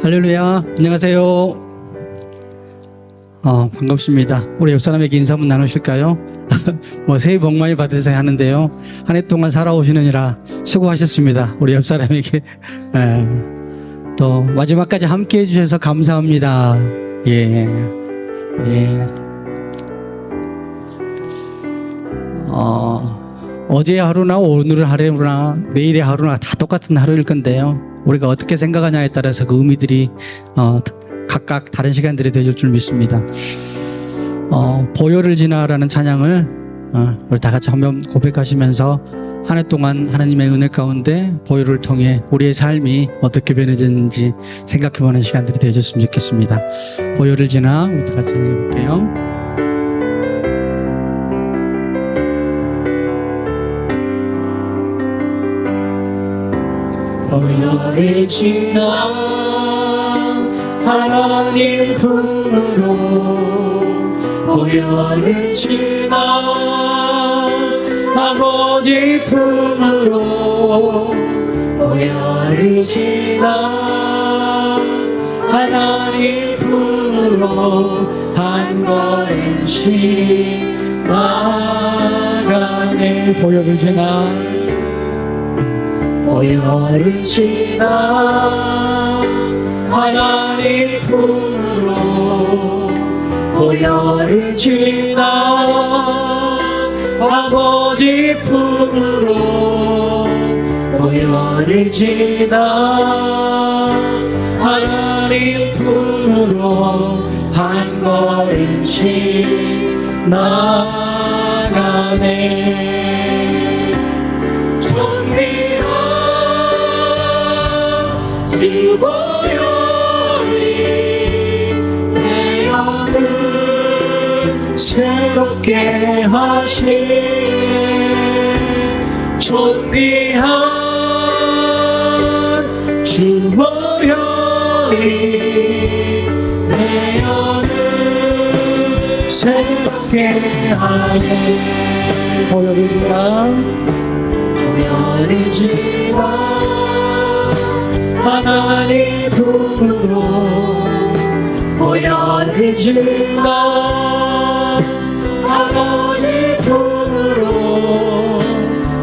할렐루야. 안녕하세요. 반갑습니다. 우리 옆 사람에게 인사 한번 나누실까요? 새해 복 많이 받으세요 하는데요. 한 해 동안 살아오시느니라 수고하셨습니다. 우리 옆 사람에게 또 마지막까지 함께 해주셔서 감사합니다. 예. 어제의 하루나 오늘의 하루나 내일의 하루나 다 똑같은 하루일 건데요. 우리가 어떻게 생각하냐에 따라서 그 의미들이 각각 다른 시간들이 되실 줄 믿습니다. 보혈을 지나라는 찬양을 우리 다 같이 한번 고백하시면서 한 해 동안 하나님의 은혜 가운데 보혈을 통해 우리의 삶이 어떻게 변해졌는지 생각해보는 시간들이 되셨으면 좋겠습니다. 보혈을 지나 우리 다 같이 찬양해 볼게요. 보혈을 지나 하나님 품으로 보혈을 지나 아버지 품으로 보혈을 지나 하나님 품으로 한 걸음씩 나가네. 보혈을 지나 보혈을 지나 하나님 품으로 보혈을 지나 아버지 품으로 보혈을 지나 하나님 품으로 한 걸음씩 나가네. 그 보혈이 내 영을 새롭게 하시네. 존귀한 주 보혈이 내 영을 새롭게 하네. 보혈을 지나 보혈을 지나 하나님 품으로 보혈을 지나 아버지 품으로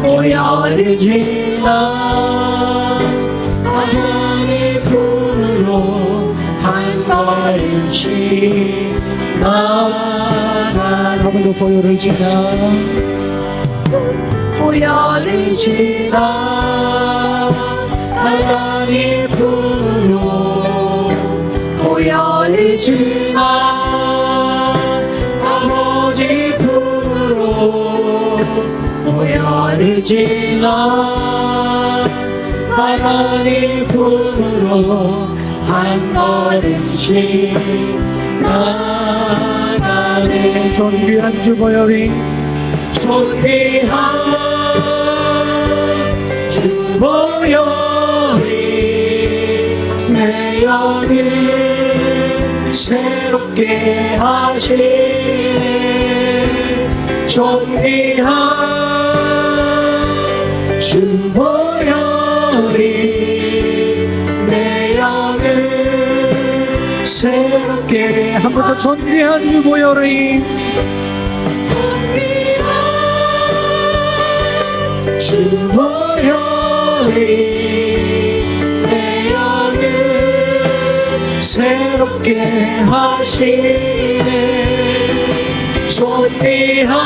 보혈을 지나 하나님 품으로 한 걸음씩 나가. 한번더 보혈을 지나 보혈을 지나 하나님 품으로 보혈을 지나 아버지 품으로 보혈을 지나 하나님 품으로 한 걸음씩 나가네. 존귀한 주 보혈이 존귀한 주 보혈 내 영을 새롭게 하시네. 존귀한 주 보혈이 내 영을 새롭게. 한 번 더 존귀한 주 보혈이 존귀한 주 보혈이 새롭게 하시네. 존귀한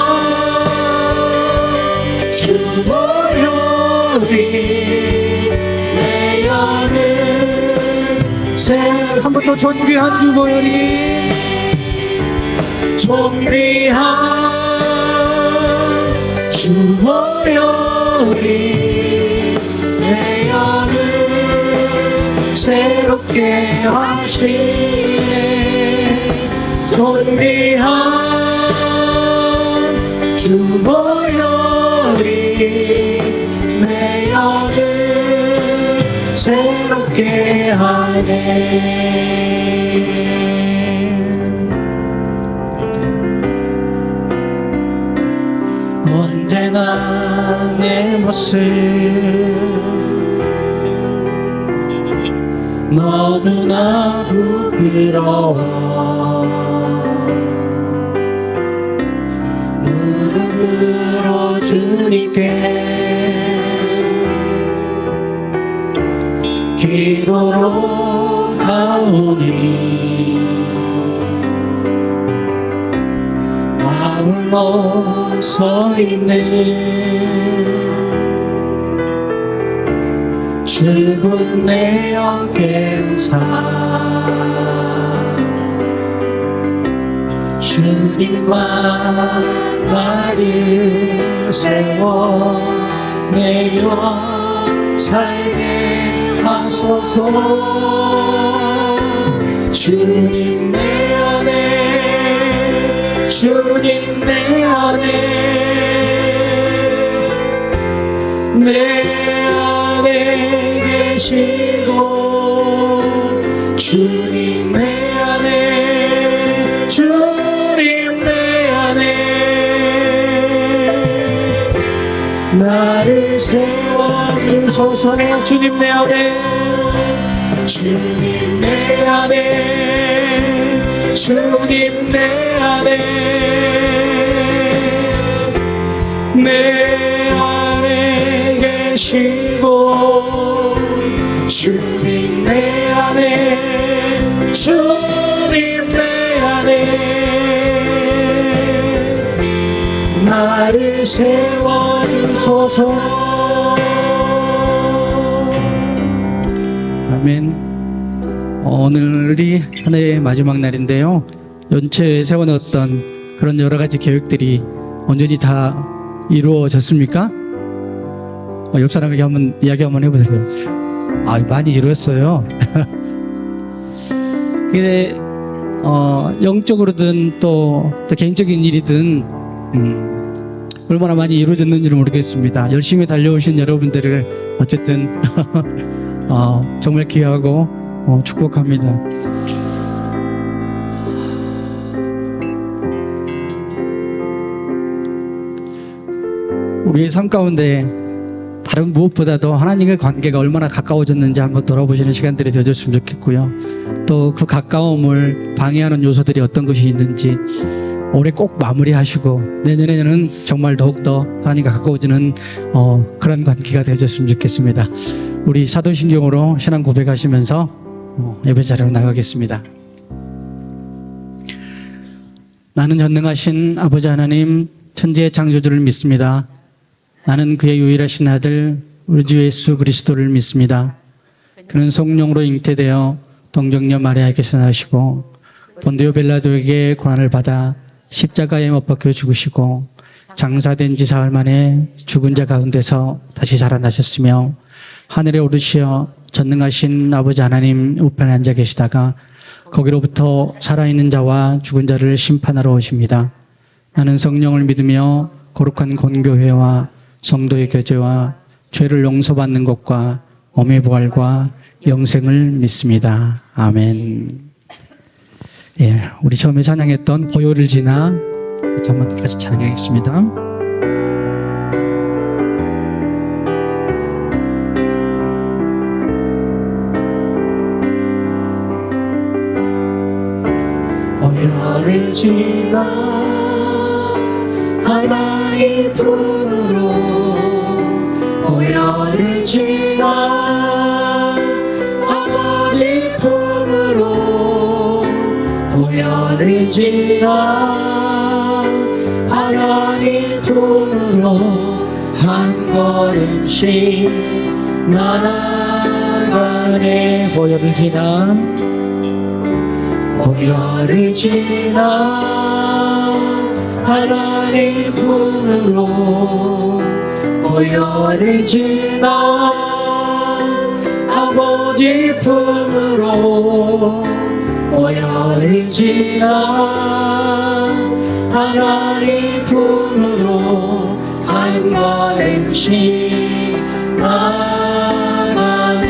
주 보혈이 내 영을 새롭게. 한 번 더 존귀한 주 보혈이 존귀한 주 보혈이 내 영을 새롭게 하시네. 존귀한 주 보혈이 내 영을 새롭게 하네. 언제나 내 모습 너무나 부끄러워 무릎으로 주님께 기도로 가오니 나 홀로 서 있는 죽은 내 영 깨우사 주님만 나를 세워 내 영 살게 하소서 주님 내 안에 주님 내 안에 내 안에 계시고 주님 내 안에 주님 내 안에 나를 세워주소서 주님 내 안에 주님 내 안에 주님 내 안에 내 안에 계시고 주님 내 안에 주님 내 안에 나를 세워주소서 아멘. 오늘이 한 해의 마지막 날인데요. 연초에 세워놓았던 그런 여러 가지 계획들이 온전히 다 이루어졌습니까? 옆 사람에게 한번 이야기 한번 해보세요. 많이 이루었어요. 근데 영적으로든 또 개인적인 일이든 얼마나 많이 이루어졌는지는 모르겠습니다. 열심히 달려오신 여러분들을 어쨌든 정말 귀하고 축복합니다. 우리의 삶 가운데 다른 무엇보다도 하나님의 관계가 얼마나 가까워졌는지 한번 돌아보시는 시간들이 되어줬으면 좋겠고요. 또 그 가까움을 방해하는 요소들이 어떤 것이 있는지 올해 꼭 마무리하시고 내년에는 정말 더욱더 하나님과 가까워지는 그런 관계가 되어줬으면 좋겠습니다. 우리 사도신경으로 신앙 고백하시면서 예배 자리로 나가겠습니다. 나는 전능하신 아버지 하나님 천지의 창조주를 믿습니다. 나는 그의 유일하신 아들 우리 주 예수 그리스도를 믿습니다. 그는 성령으로 잉태되어 동정녀 마리아에게서 나시고 본디오 빌라도에게 고난을 받아 십자가에 못 박혀 죽으시고 장사된 지 사흘 만에 죽은 자 가운데서 다시 살아나셨으며 하늘에 오르시어 전능하신 아버지 하나님 우편에 앉아 계시다가 거기로부터 살아있는 자와 죽은 자를 심판하러 오십니다. 나는 성령을 믿으며 거룩한 공교회와 성도의 교제와 죄를 용서받는 것과 몸의 부활과 영생을 믿습니다. 아멘. 예, 우리 처음에 찬양했던 보혈을 지나 한번 같이 찬양하겠습니다. 보혈을 지나 하나님 품으로 보혈을 지나 아버지 품으로 보혈을 지나 하나님 품으로 한 걸음씩 나아가네. 보혈을 지나 보혈을 지나 하나님 품으로 보혈을 지나 아버지 품으로 보혈을 지나 하나님 품으로 한 걸음씩 나아가네.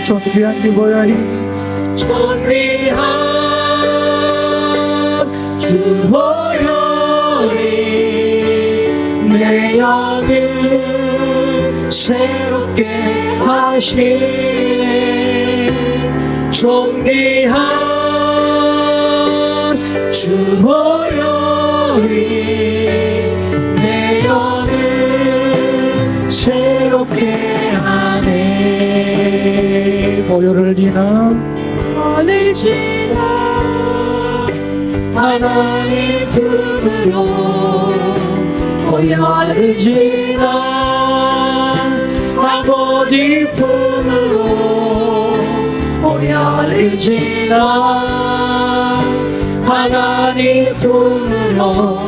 존귀한 주 보혈이 존귀한 주 보혈이 내 영을 새롭게 하시네. 존귀한 주 보혈이 내 영을 새롭게 하네. 보혈을 지나 하늘 지나 하나님 품으로 보혈을 지나 아버지 품으로 보혈을 지나 하나님 품으로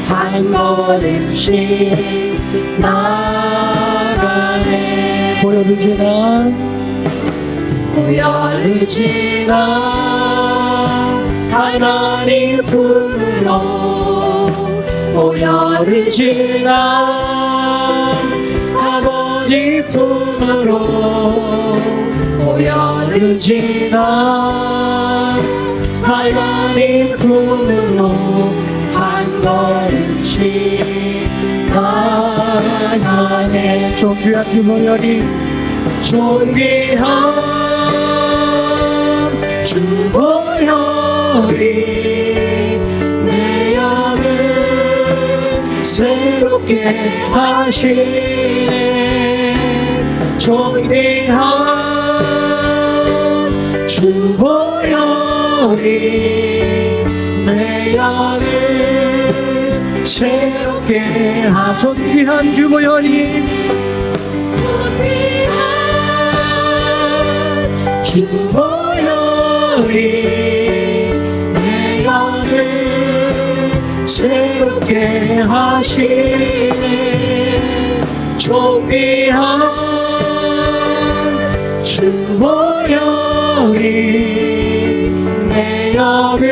한 걸음씩 나가네. 보혈을 지나 보혈을 지나 하나님 품으로 보혈을 지나 아버지 품으로 보혈을 지나 하나님 품으로 한 걸음씩 나가네. 존귀한 주 보혈이 존귀한 주 보혈이 내 영을 새롭게 하시네. 존귀한 주 보혈이 내 영을 새롭게 존귀한 주 보혈이 주 보혈이 내 영을 새롭게 하시네. 존귀한 주 보혈이 내 영을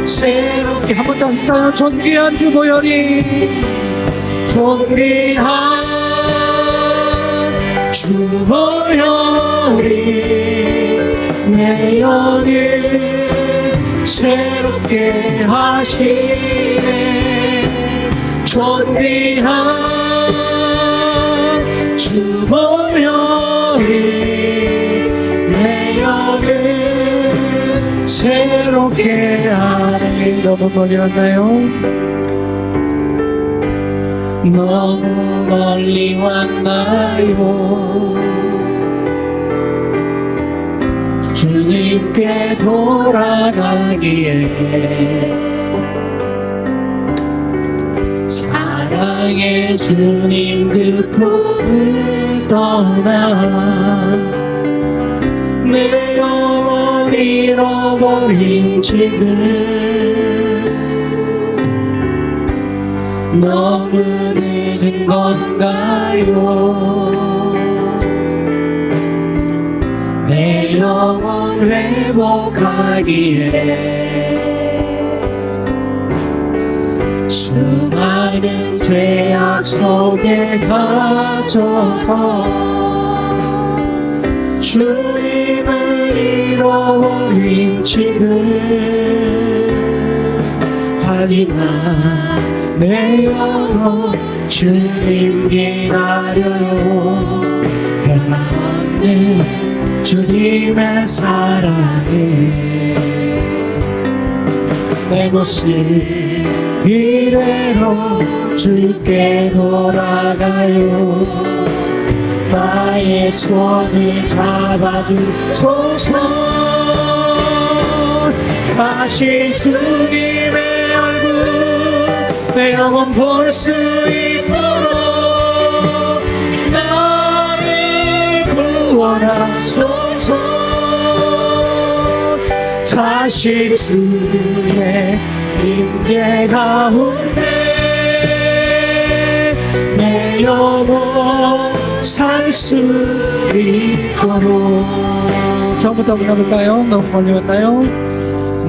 새롭게 한 번 더 할까요? 존귀한 주 보혈이 존귀한 주 보혈이 내 영을 새롭게 하시네. 존귀한 주 보혈이 내 영을 새롭게 하네. 너무 멀리 왔나요? 너무 멀리 왔나요? 주님께 돌아가기에 사랑의 주님 그 품을 떠나 내 영혼 잃어버린 지금 너무 늦은 건가요? 내 영혼 회복하기에 수많은 죄악 속에 갇혀서 주님을 잃어버린 지금 하지만 내 영혼 주님 기다려요. 변함없는 주님의 사랑에 내 모습 이대로 주께 돌아가요. 나의 손을 잡아주소서. 다시 주님의 얼굴 내 영혼 볼 수 있도록 나를 구원하소서. 다시 주의 임재 가운데 내 영혼 살 수 있도록. 처음부터 불러볼까요? 너무 멀리 왔나요?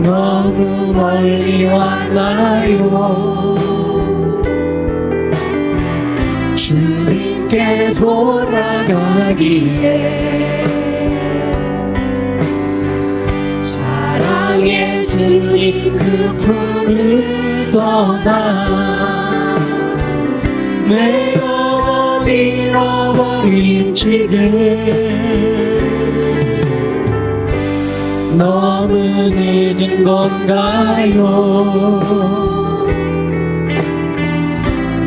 너무 멀리 왔나요? 주님께 돌아가기에 사랑의 주님 그 품을 떠나 내 영혼 잃어버린 지금 너무 늦은 건가요?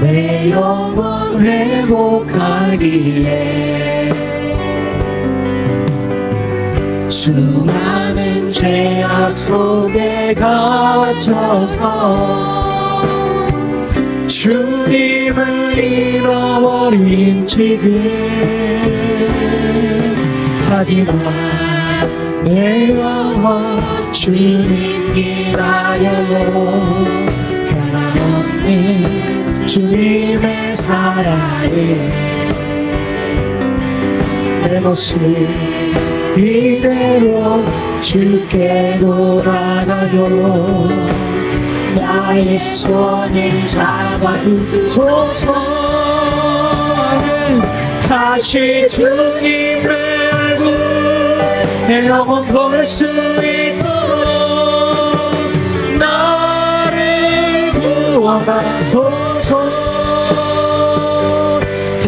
내 영혼 회복하기에 수많은 죄악 속에 갇혀서 주님을 잃어버린 지금, 하지만 내 영혼 주님 기다려요. 변함없는 주님의 사랑에 내 모습 이대로 주께 돌아가요. 나의 손을 잡아주소서. 다시 주님의 얼굴 내 영혼 볼 수 있도록 나를 구원하소서.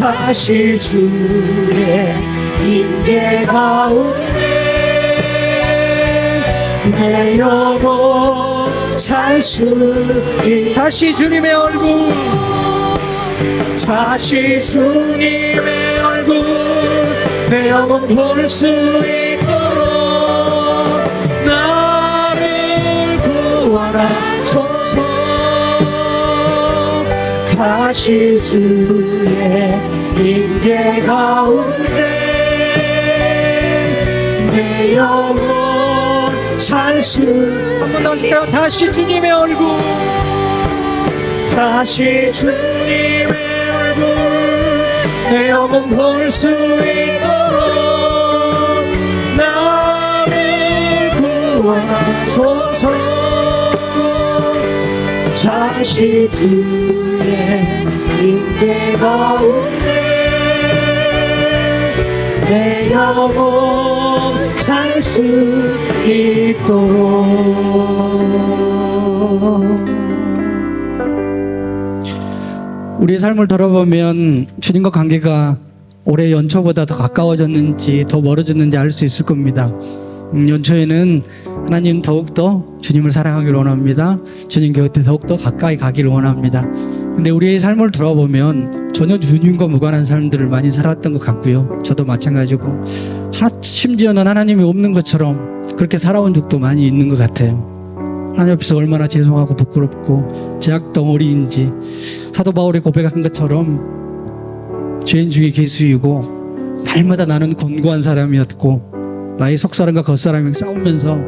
다시 주의 임재 가운데 내 영혼 살 수 있도록 다시 주님의 얼굴, 다시 주님의 얼굴 내 영혼 볼 수 있도록 나를 구원하소서. 다시 주의 임재 가운데 내 영혼 살 수. 한번 더 하실까요? 다시 주님의 얼굴, 다시 주님의 얼굴 내 영혼 볼 수 있도록 나를 구원하소서. 다시 주의 임재 가운데 내 영혼 살 수 있도록. 우리의 삶을 돌아보면 주님과 관계가 올해 연초보다 더 가까워졌는지 더 멀어졌는지 알 수 있을 겁니다. 연초에는 하나님 더욱더 주님을 사랑하기를 원합니다. 주님 곁에 더욱더 가까이 가기를 원합니다. 근데 우리의 삶을 돌아보면 전혀 주님과 무관한 삶들을 많이 살았던 것 같고요. 저도 마찬가지고 심지어는 하나님이 없는 것처럼 그렇게 살아온 적도 많이 있는 것 같아요. 하나님 앞에서 얼마나 죄송하고 부끄럽고 죄악덩어리인지 사도 바울이 고백한 것처럼 죄인 중에 괴수이고 날마다 나는 곤고한 사람이었고 나의 속사람과 겉사람이 싸우면서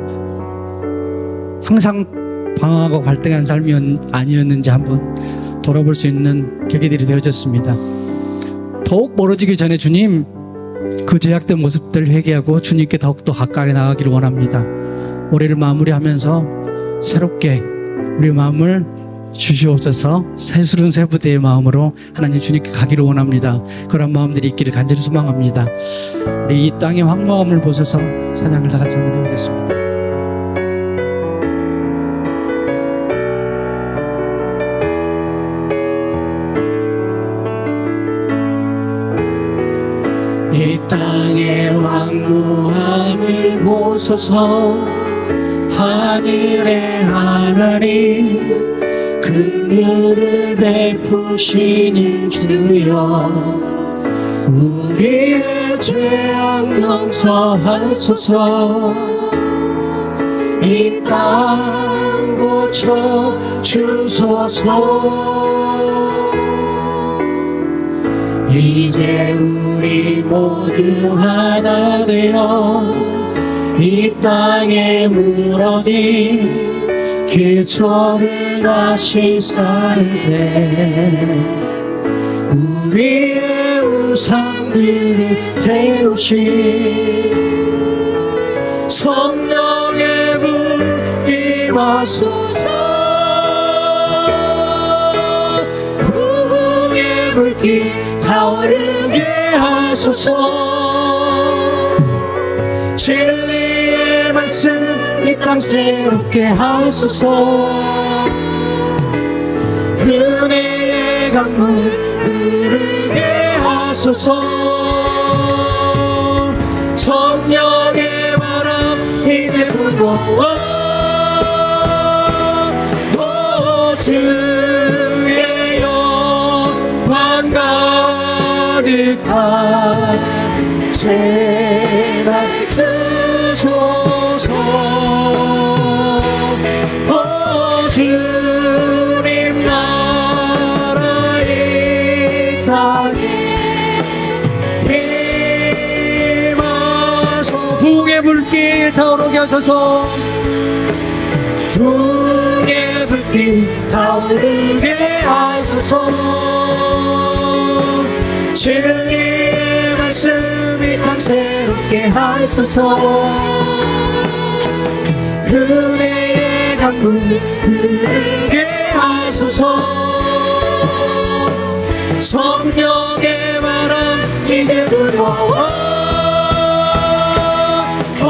항상 방황하고 갈등한 삶이 아니었는지 한번 돌아볼 수 있는 계기들이 되어졌습니다. 더욱 멀어지기 전에 주님 그 죄악된 모습들 회개하고 주님께 더욱더 가까이 나가기를 원합니다. 올해를 마무리하면서 새롭게 우리 마음을 주시옵소서. 새스러운 새 부대의 마음으로 하나님 주님께 가기를 원합니다. 그런 마음들이 있기를 간절히 소망합니다. 우리 이 땅의 황무함을 보셔서 찬양을 다 같이 한번 해보겠습니다. 이 땅의 왕무함을 보소서. 하늘의 하나님 긍휼을 베푸시는 주여 우리의 죄악 용서하소서. 이 땅 고쳐 주소서. 이제 우리 모두 하나 되어 이 땅에 무너진 기초를 다시 쌓을때 우리의 우상들을 태우신 성령의 불 임하소서. 부흥의 불길 타오르게 하소서. 진리의 말씀 이 땅 새롭게 하소서. 은혜의 강물 흐르게 하소서. 성령의 바람 이제 불 오 주의 영광 가득한 제발 주소서 오 주님 나라 이 땅에 임하소 부흥의 불길 타오르게 하소서. 주의 불길 타오르게 하소서 진리의 말씀이 땅 새롭게 하소서 은혜의 강물 흐르게 하소서 성령의 바람 이제 불어와 오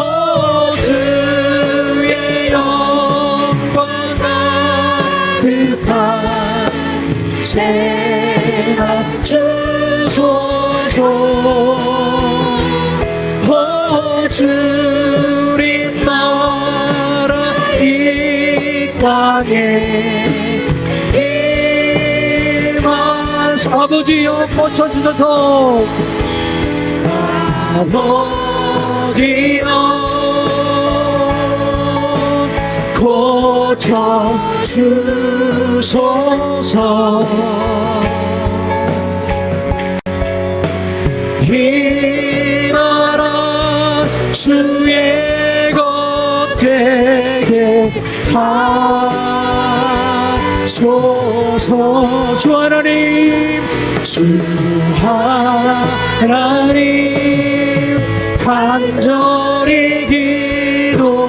주의 영광 가득한 제가 주소서 오 주님 나라 이 땅에 임하소서 아버지여 고쳐주소서. 아버지여 고쳐주소서 이 나라 주의 것 되게 하소서 주 하나님, 주 하나님 간절히 기도하오니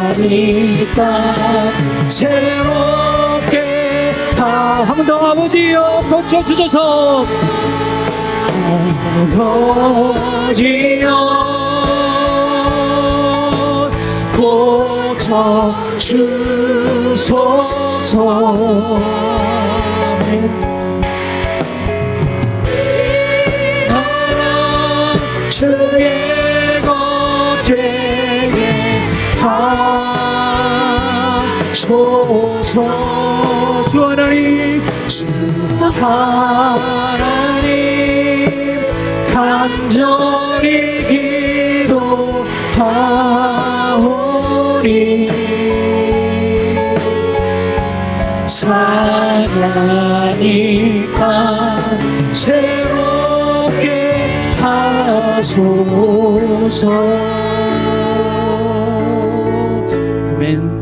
사랑하니까 새롭게 한 번 더 아버지여 고쳐주소서. 아버지여 고쳐주소서 나라 주의 것 되게 하소서 주 하나님, 주 하나님 간절히 기도하오니 사랑하니까 새롭게 하소서 아멘.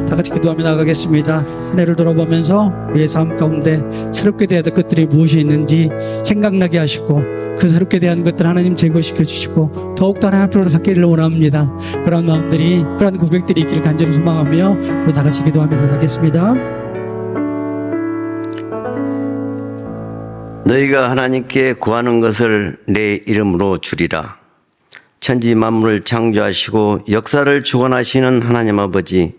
다 같이 기도하며 나가겠습니다. 한 해를 돌아보면서 우리의 삶 가운데 새롭게 대해야 될 것들이 무엇이 있는지 생각나게 하시고 그 새롭게 대한 것들 하나님 제거시켜 주시고 더욱더 하나님 앞으로 갖기를 원합니다. 그런 마음들이, 그런 고백들이 있기를 간절히 소망하며 우리 다 같이 기도하며 나가겠습니다. 너희가 하나님께 구하는 것을 내 이름으로 주리라. 천지 만물을 창조하시고 역사를 주관하시는 하나님 아버지,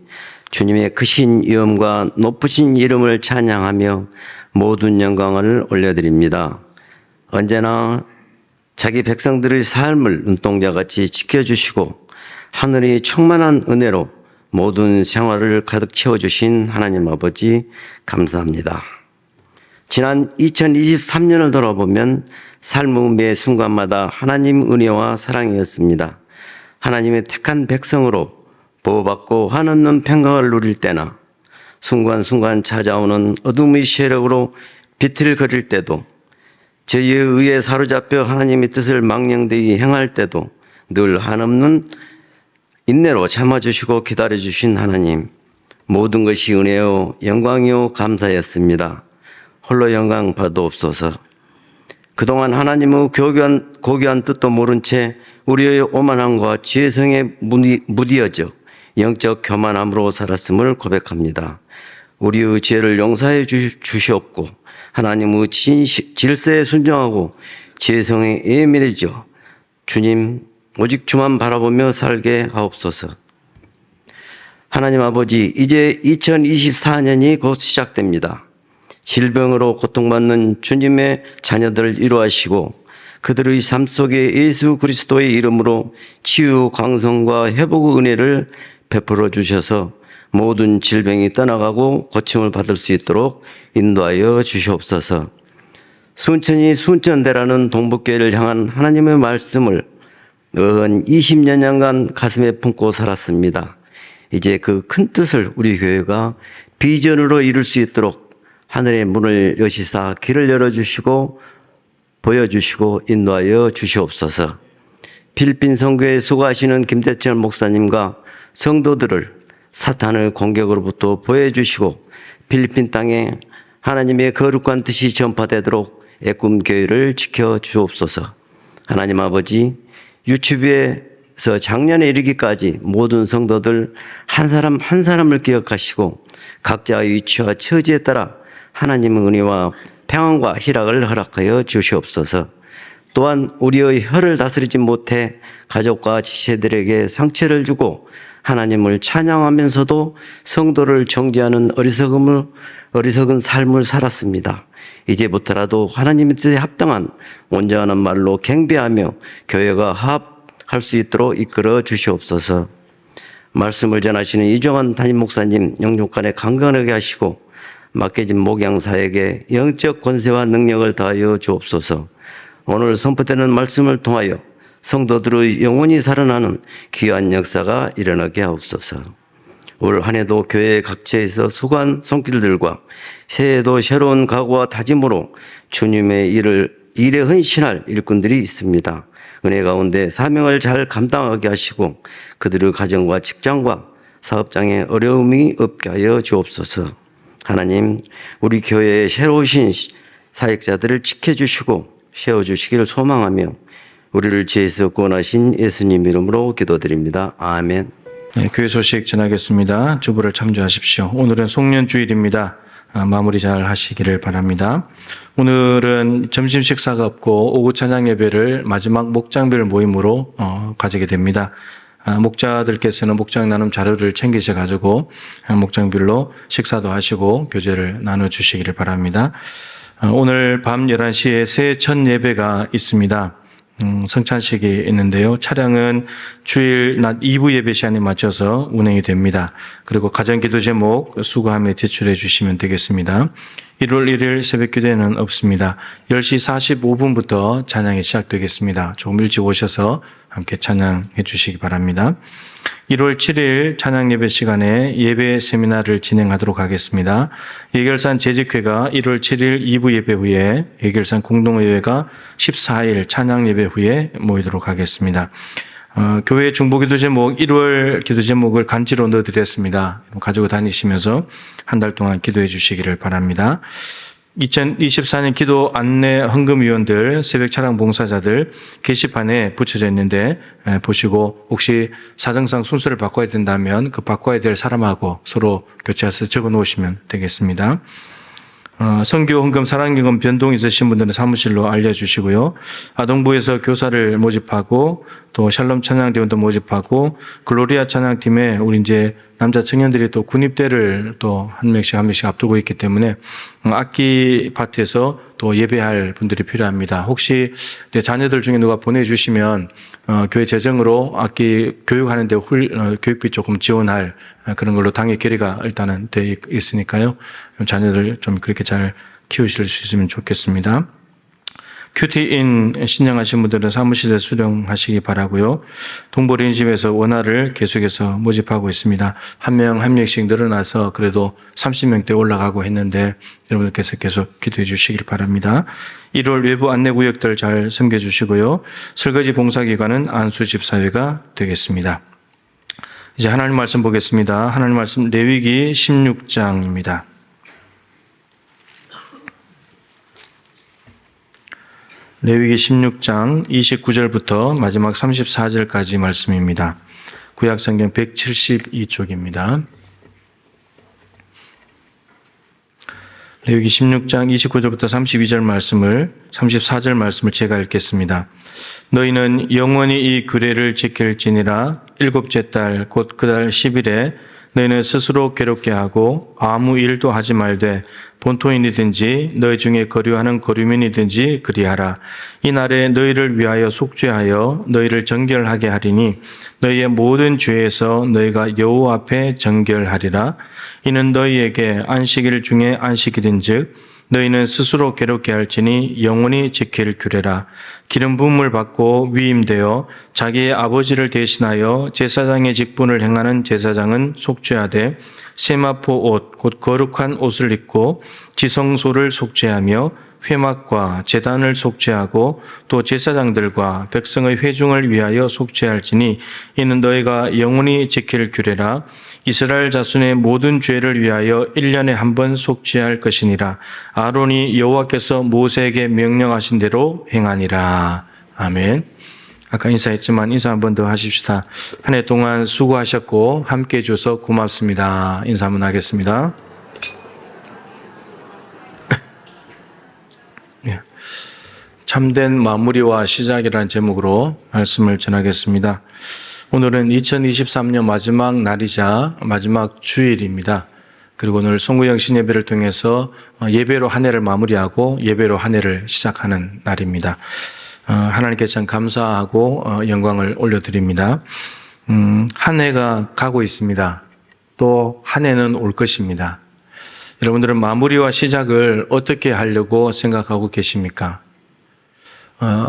주님의 크신 위엄과 높으신 이름을 찬양하며 모든 영광을 올려드립니다. 언제나 자기 백성들의 삶을 눈동자같이 지켜주시고 하늘이 충만한 은혜로 모든 생활을 가득 채워주신 하나님 아버지 감사합니다. 지난 2023년을 돌아보면 삶의 매 순간마다 하나님 은혜와 사랑이었습니다. 하나님의 택한 백성으로 보호받고 한없는 평강을 누릴 때나 순간순간 찾아오는 어둠의 세력으로 비틀거릴 때도 저희에 의해 사로잡혀 하나님의 뜻을 망령되이 행할 때도 늘 한없는 인내로 참아주시고 기다려주신 하나님, 모든 것이 은혜요 영광이요 감사였습니다. 홀로 영광 받아옵소서. 그동안 하나님의 고귀한 뜻도 모른 채 우리의 오만함과 죄성에 무디어져 영적 교만함으로 살았음을 고백합니다. 우리의 죄를 용서해 주시옵고 하나님의 질서에 순종하고 죄성에 예민해져 주님 오직 주만 바라보며 살게 하옵소서. 하나님 아버지, 이제 2024년이 곧 시작됩니다. 질병으로 고통받는 주님의 자녀들을 위로하시고 그들의 삶 속에 예수 그리스도의 이름으로 치유, 강성과 회복의 은혜를 베풀어 주셔서 모든 질병이 떠나가고 고침을 받을 수 있도록 인도하여 주시옵소서. 순천이 순천대라는 동북교회를 향한 하나님의 말씀을 어언 20년간 가슴에 품고 살았습니다. 이제 그 큰 뜻을 우리 교회가 비전으로 이룰 수 있도록 하늘의 문을 여시사 길을 열어주시고 보여주시고 인도하여 주시옵소서. 필리핀 선교에 수고하시는 김대철 목사님과 성도들을 사탄의 공격으로부터 보호해주시고 필리핀 땅에 하나님의 거룩한 뜻이 전파되도록 애꿈 교회를 지켜주옵소서. 하나님 아버지, 유튜브에서 작년에 이르기까지 모든 성도들 한 사람 한 사람을 기억하시고 각자의 위치와 처지에 따라 하나님의 은혜와 평안과 희락을 허락하여 주시옵소서. 또한 우리의 혀를 다스리지 못해 가족과 지체들에게 상처를 주고 하나님을 찬양하면서도 성도를 정죄하는 어리석은 삶을 살았습니다. 이제부터라도 하나님의 뜻에 합당한 온전한 말로 경배하며 교회가 화합할 수 있도록 이끌어 주시옵소서. 말씀을 전하시는 이종환 담임 목사님 영육간에 강건하게 하시고 맡겨진 목양사에게 영적 권세와 능력을 다하여 주옵소서. 오늘 선포되는 말씀을 통하여 성도들의 영혼이 살아나는 귀한 역사가 일어나게 하옵소서. 올 한 해도 교회 각처에서 수고한 손길들과 새해에도 새로운 각오와 다짐으로 주님의 일에 헌신할 일꾼들이 있습니다. 은혜 가운데 사명을 잘 감당하게 하시고 그들의 가정과 직장과 사업장에 어려움이 없게 하여 주옵소서. 하나님, 우리 교회에 새로우신 사역자들을 지켜주시고 세워주시기를 소망하며 우리를 죄에서 구원하신 예수님 이름으로 기도드립니다. 아멘. 네, 교회 소식 전하겠습니다. 주보를 참조하십시오. 오늘은 송년주일입니다. 마무리 잘 하시기를 바랍니다. 오늘은 점심 식사가 없고 오후 찬양 예배를 마지막 목장별 모임으로 가지게 됩니다. 목자들께서는 목장 나눔 자료를 챙기셔가지고 목장별로 식사도 하시고 교제를 나눠주시기를 바랍니다. 오늘 밤 11시에 새해 첫 예배가 있습니다. 성찬식이 있는데요. 차량은 주일 낮 2부 예배 시간에 맞춰서 운행이 됩니다. 그리고 가정기도 제목 수고함에 제출해 주시면 되겠습니다. 1월 1일 새벽 기도회는 없습니다. 10시 45분부터 찬양이 시작되겠습니다. 조금 일찍 오셔서 함께 찬양해 주시기 바랍니다. 1월 7일 찬양 예배 시간에 예배 세미나를 진행하도록 하겠습니다. 예결산 재직회가 1월 7일 2부 예배 후에 예결산 공동의회가 14일 찬양 예배 후에 모이도록 하겠습니다. 교회 중보기도 제목 1월 기도 제목을 간지로 넣어드렸습니다. 가지고 다니시면서 한 달 동안 기도해 주시기를 바랍니다. 2024년 기도 안내 헌금위원들, 새벽 차량 봉사자들 게시판에 붙여져 있는데 보시고 혹시 사정상 순서를 바꿔야 된다면 그 바꿔야 될 사람하고 서로 교체해서 적어 놓으시면 되겠습니다. 선교 헌금 사랑기금 변동 있으신 분들은 사무실로 알려주시고요. 아동부에서 교사를 모집하고 또 샬롬 찬양대원도 모집하고 글로리아 찬양팀에 우리 이제 남자 청년들이 또 군입대를 또 한 명씩 앞두고 있기 때문에 악기 파트에서 또 예배할 분들이 필요합니다. 혹시 내 자녀들 중에 누가 보내주시면 교회 재정으로 악기 교육하는데 교육비 조금 지원할 그런 걸로 당의 결의가 일단은 돼 있으니까요. 자녀들 좀 그렇게 잘 키우실 수 있으면 좋겠습니다. 큐티인 신청하신 분들은 사무실에 수령하시기 바라고요. 동보린심에서 원화를 계속해서 모집하고 있습니다. 한 명씩 늘어나서 그래도 30명대 올라가고 했는데 여러분들께서 계속 기도해 주시길 바랍니다. 1월 외부 안내구역들 잘 섬겨주시고요. 설거지 봉사기관은 안수집사회가 되겠습니다. 이제 하나님 말씀 보겠습니다. 하나님 말씀 레위기 16장입니다. 레위기 16장 29절부터 마지막 34절까지 말씀입니다. 구약성경 172쪽입니다. 레위기 16장 29절부터 32절 말씀을 34절 말씀을 제가 읽겠습니다. 너희는 영원히 이 규례를 지킬지니라 일곱째 달 곧 그 달 10일에 너희는 스스로 괴롭게 하고 아무 일도 하지 말되 본토인이든지 너희 중에 거류하는 거류민이든지 그리하라. 이날에 너희를 위하여 속죄하여 너희를 정결하게 하리니 너희의 모든 죄에서 너희가 여호와 앞에 정결하리라. 이는 너희에게 안식일 중에 안식일인즉 너희는 스스로 괴롭게 할지니 영원히 지킬 규례라. 기름 부음을 받고 위임되어 자기의 아버지를 대신하여 제사장의 직분을 행하는 제사장은 속죄하되 세마포 옷 곧 거룩한 옷을 입고 지성소를 속죄하며 회막과 제단을 속죄하고 또 제사장들과 백성의 회중을 위하여 속죄할지니 이는 너희가 영원히 지킬 규례라. 이스라엘 자손의 모든 죄를 위하여 1년에 한 번 속죄할 것이니라. 아론이 여호와께서 모세에게 명령하신 대로 행하니라. 아멘. 아까 인사했지만 인사 한 번 더 하십시다. 한 해 동안 수고하셨고 함께해 주셔서 고맙습니다. 인사 한번 하겠습니다. 참된 마무리와 시작이라는 제목으로 말씀을 전하겠습니다. 오늘은 2023년 마지막 날이자 마지막 주일입니다. 그리고 오늘 송구영신 예배를 통해서 예배로 한 해를 마무리하고 예배로 한 해를 시작하는 날입니다. 하나님께 참 감사하고 영광을 올려드립니다. 한 해가 가고 있습니다. 또 한 해는 올 것입니다. 여러분들은 마무리와 시작을 어떻게 하려고 생각하고 계십니까?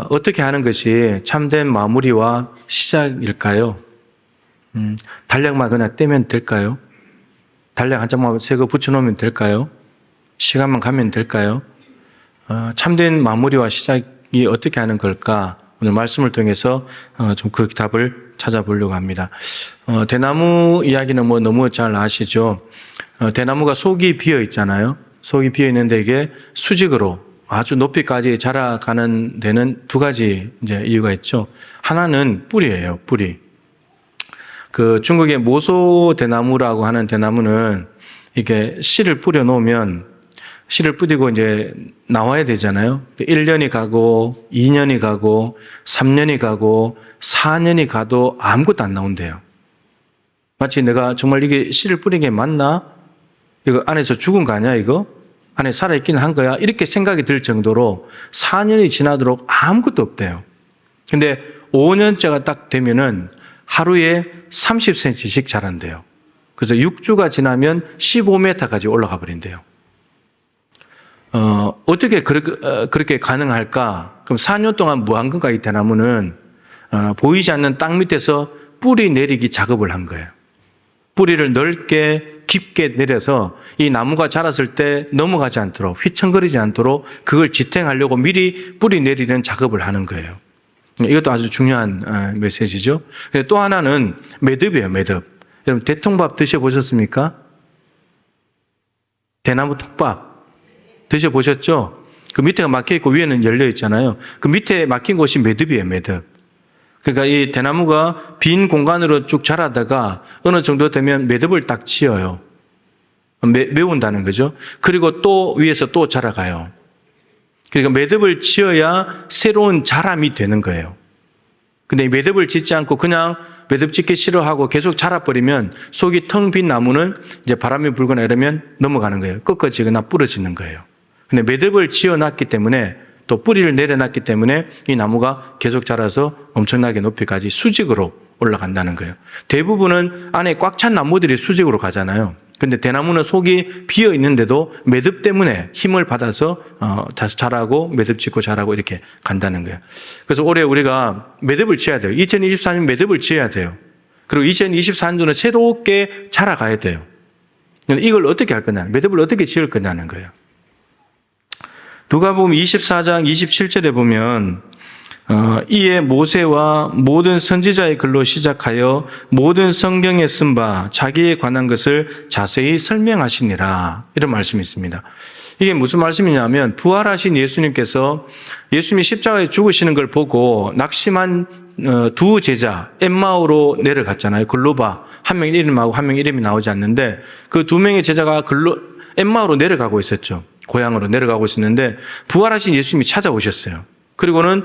어떻게 하는 것이 참된 마무리와 시작일까요? 달력만 그냥 떼면 될까요? 달력 한 장만 새거 붙여놓으면 될까요? 시간만 가면 될까요? 참된 마무리와 시작이 어떻게 하는 걸까? 오늘 말씀을 통해서 좀 그 답을 찾아보려고 합니다. 대나무 이야기는 뭐 너무 잘 아시죠? 대나무가 속이 비어 있잖아요. 속이 비어 있는데 이게 수직으로 아주 높이까지 자라가는 데는 두 가지 이제 이유가 있죠. 하나는 뿌리예요, 뿌리. 그 중국의 모소 대나무라고 하는 대나무는 이게 씨를 뿌려 놓으면 씨를 뿌리고 이제 나와야 되잖아요. 1년이 가고 2년이 가고 3년이 가고 4년이 가도 아무것도 안 나온대요. 마치 내가 정말 이게 씨를 뿌린 게 맞나? 이거 안에서 죽은 거 아니야, 이거? 안에 살아있기는 한 거야? 이렇게 생각이 들 정도로 4년이 지나도록 아무것도 없대요. 근데 5년째가 딱 되면은 하루에 30cm씩 자란대요. 그래서 6주가 지나면 15m까지 올라가 버린대요. 어떻게 그렇게 가능할까? 그럼 4년 동안 뭐 한 건가, 이 대나무는? 보이지 않는 땅 밑에서 뿌리 내리기 작업을 한 거예요. 뿌리를 넓게 깊게 내려서 이 나무가 자랐을 때 넘어가지 않도록, 휘청거리지 않도록 그걸 지탱하려고 미리 뿌리 내리는 작업을 하는 거예요. 이것도 아주 중요한 메시지죠. 또 하나는 매듭이에요, 매듭. 여러분 대통밥 드셔보셨습니까? 대나무 톱밥 드셔보셨죠? 그 밑에가 막혀있고 위에는 열려있잖아요. 그 밑에 막힌 곳이 매듭이에요, 매듭. 그러니까 이 대나무가 빈 공간으로 쭉 자라다가 어느 정도 되면 매듭을 딱 지어요. 메운다는 거죠. 그리고 또 위에서 또 자라가요. 그러니까 매듭을 지어야 새로운 자람이 되는 거예요. 근데 매듭을 짓지 않고 그냥 매듭 짓기 싫어하고 계속 자라버리면 속이 텅 빈 나무는 이제 바람이 불거나 이러면 넘어가는 거예요. 꺾어지거나 부러지는 거예요. 근데 매듭을 지어놨기 때문에 또 뿌리를 내려놨기 때문에 이 나무가 계속 자라서 엄청나게 높이까지 수직으로 올라간다는 거예요. 대부분은 안에 꽉 찬 나무들이 수직으로 가잖아요. 근데 대나무는 속이 비어 있는데도 매듭 때문에 힘을 받아서 다시 자라고 매듭 짓고 자라고 이렇게 간다는 거예요. 그래서 올해 우리가 매듭을 지어야 돼요. 2024년 매듭을 지어야 돼요. 그리고 2024년도는 새롭게 자라가야 돼요. 이걸 어떻게 할 거냐, 매듭을 어떻게 지을 거냐는 거예요. 누가복음 24장 27절에 보면 이에 모세와 모든 선지자의 글로 시작하여 모든 성경에 쓴 바 자기에 관한 것을 자세히 설명하시니라, 이런 말씀이 있습니다. 이게 무슨 말씀이냐면 부활하신 예수님께서 예수님이 십자가에 죽으시는 걸 보고 낙심한 두 제자 엠마오로 내려갔잖아요. 글로바, 한 명 이름하고 한 명 이름이 나오지 않는데 그 두 명의 제자가 엠마오로 내려가고 있었죠. 고향으로 내려가고 있었는데 부활하신 예수님이 찾아오셨어요. 그리고는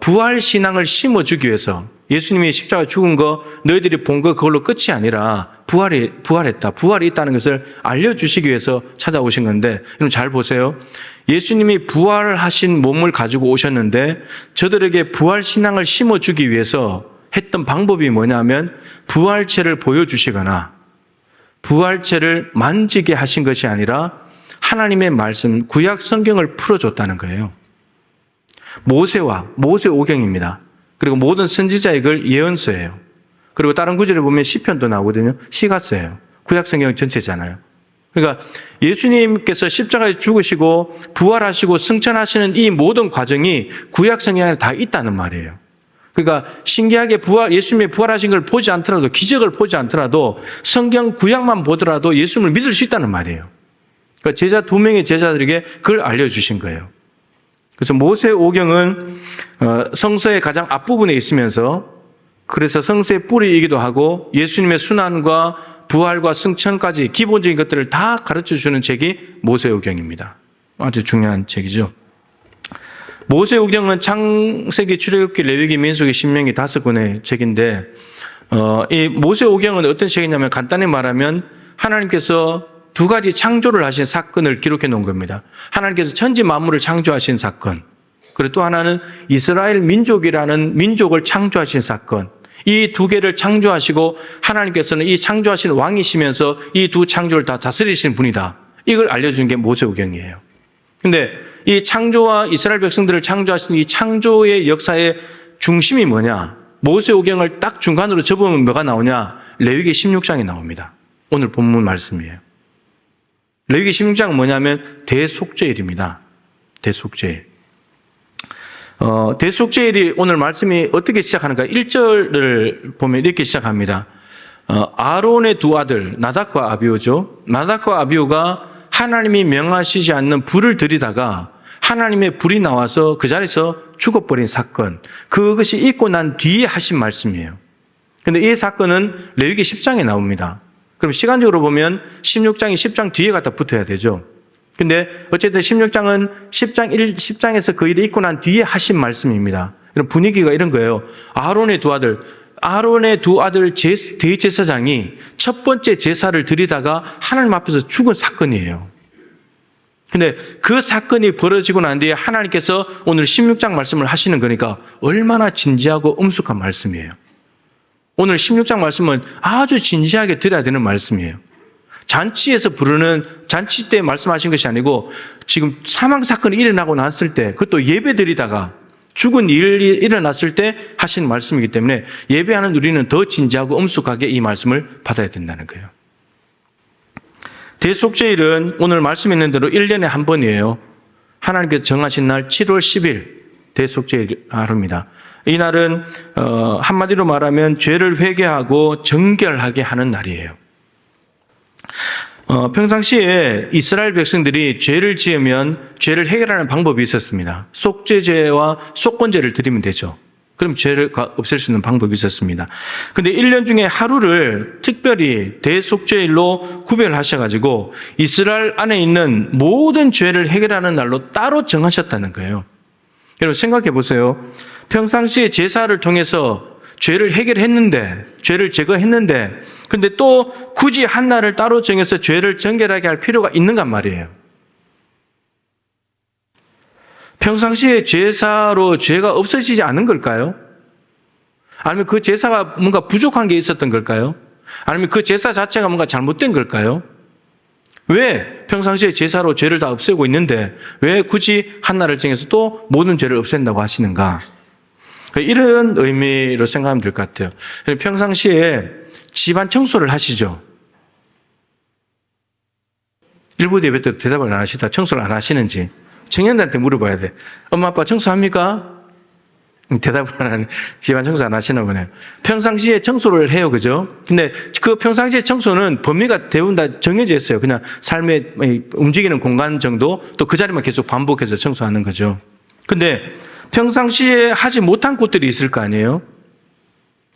부활 신앙을 심어주기 위해서 예수님이 십자가 죽은 거 너희들이 본 거 그걸로 끝이 아니라 부활했다. 부활이 있다는 것을 알려주시기 위해서 찾아오신 건데 여러분 잘 보세요. 예수님이 부활하신 몸을 가지고 오셨는데 저들에게 부활 신앙을 심어주기 위해서 했던 방법이 뭐냐면 부활체를 보여주시거나 부활체를 만지게 하신 것이 아니라 하나님의 말씀, 구약 성경을 풀어줬다는 거예요. 모세 오경입니다. 그리고 모든 선지자의 글 예언서예요. 그리고 다른 구절에 보면 시편도 나오거든요. 시가서예요. 구약 성경 전체잖아요. 그러니까 예수님께서 십자가에 죽으시고 부활하시고 승천하시는 이 모든 과정이 구약 성경에 다 있다는 말이에요. 그러니까 신기하게 예수님의 부활하신 걸 보지 않더라도, 기적을 보지 않더라도 성경 구약만 보더라도 예수님을 믿을 수 있다는 말이에요. 그러니까 제자 2명의 제자들에게 그걸 알려주신 거예요. 그래서 모세 오경은 성서의 가장 앞부분에 있으면서 그래서 성서의 뿌리이기도 하고 예수님의 순환과 부활과 승천까지 기본적인 것들을 다 가르쳐주는 책이 모세 오경입니다. 아주 중요한 책이죠. 모세 오경은 창세기, 출애굽기, 레위기, 민수기, 신명기 5권의 책인데 이 모세 오경은 어떤 책이냐면 간단히 말하면 하나님께서 2가지 창조를 하신 사건을 기록해 놓은 겁니다. 하나님께서 천지 만물을 창조하신 사건, 그리고 또 하나는 이스라엘 민족이라는 민족을 창조하신 사건. 이 2개를 창조하시고 하나님께서는 이 창조하신 왕이시면서 이 2 창조를 다 다스리신 분이다. 이걸 알려주는 게 모세오경이에요. 근데 이 창조와 이스라엘 백성들을 창조하신 이 창조의 역사의 중심이 뭐냐? 모세오경을 딱 중간으로 접으면 뭐가 나오냐? 레위기 16장이 나옵니다. 오늘 본문 말씀이에요. 레위기 16장은 뭐냐면 대속죄일입니다. 대속죄일. 대속죄일이 오늘 말씀이 어떻게 시작하는가? 1절을 보면 이렇게 시작합니다. 아론의 2 아들 나답과 아비오죠. 나답과 아비오가 하나님이 명하시지 않는 불을 들이다가 하나님의 불이 나와서 그 자리에서 죽어버린 사건. 그것이 있고 난 뒤에 하신 말씀이에요. 그런데 이 사건은 레위기 10장에 나옵니다. 그럼 시간적으로 보면 16장이 10장 뒤에 갖다 붙어야 되죠. 근데 어쨌든 16장은 10장에서 그 일이 있고 난 뒤에 하신 말씀입니다. 이런 분위기가 이런 거예요. 아론의 2 아들 대제사장이 첫 번째 제사를 드리다가 하나님 앞에서 죽은 사건이에요. 근데 그 사건이 벌어지고 난 뒤에 하나님께서 오늘 16장 말씀을 하시는 거니까 얼마나 진지하고 엄숙한 말씀이에요. 오늘 16장 말씀은 아주 진지하게 들어야 되는 말씀이에요. 잔치에서 부르는 잔치 때 말씀하신 것이 아니고 지금 사망 사건이 일어나고 났을 때 그것도 예배 드리다가 죽은 일이 일어났을 때 하신 말씀이기 때문에 예배하는 우리는 더 진지하고 엄숙하게 이 말씀을 받아야 된다는 거예요. 대속죄일은 오늘 말씀 있는 대로 1년에 한 번이에요. 하나님께서 정하신 날 7월 10일 대속죄일 하루입니다. 이 날은 한마디로 말하면 죄를 회개하고 정결하게 하는 날이에요. 평상시에 이스라엘 백성들이 죄를 지으면 죄를 해결하는 방법이 있었습니다. 속죄제와 속건제를 드리면 되죠. 그럼 죄를 없앨 수 있는 방법이 있었습니다. 근데 1년 중에 하루를 특별히 대속죄일로 구별하셔가지고 이스라엘 안에 있는 모든 죄를 해결하는 날로 따로 정하셨다는 거예요. 여러분 생각해 보세요. 평상시에 제사를 통해서 죄를 해결했는데, 죄를 제거했는데, 근데 또 굳이 한 날을 따로 정해서 죄를 정결하게 할 필요가 있는가 말이에요. 평상시에 제사로 죄가 없어지지 않은 걸까요? 아니면 그 제사가 뭔가 부족한 게 있었던 걸까요? 아니면 그 제사 자체가 뭔가 잘못된 걸까요? 왜 평상시에 제사로 죄를 다 없애고 있는데 왜 굳이 한 날을 정해서 또 모든 죄를 없앤다고 하시는가? 이런 의미로 생각하면 될 것 같아요. 평상시에 집안 청소를 하시죠. 일부 예배 때 대답을 안 하시다 청소를 안 하시는지 청년들한테 물어봐야 돼. 엄마 아빠 청소합니까? 대답을 안 하는, 집안 청소 안 하시나 보네요. 평상시에 청소를 해요, 그죠? 근데 그 평상시에 청소는 범위가 대부분 다 정해져 있어요. 그냥 삶의 움직이는 공간 정도, 또 그 자리만 계속 반복해서 청소하는 거죠. 근데 평상시에 하지 못한 것들이 있을 거 아니에요?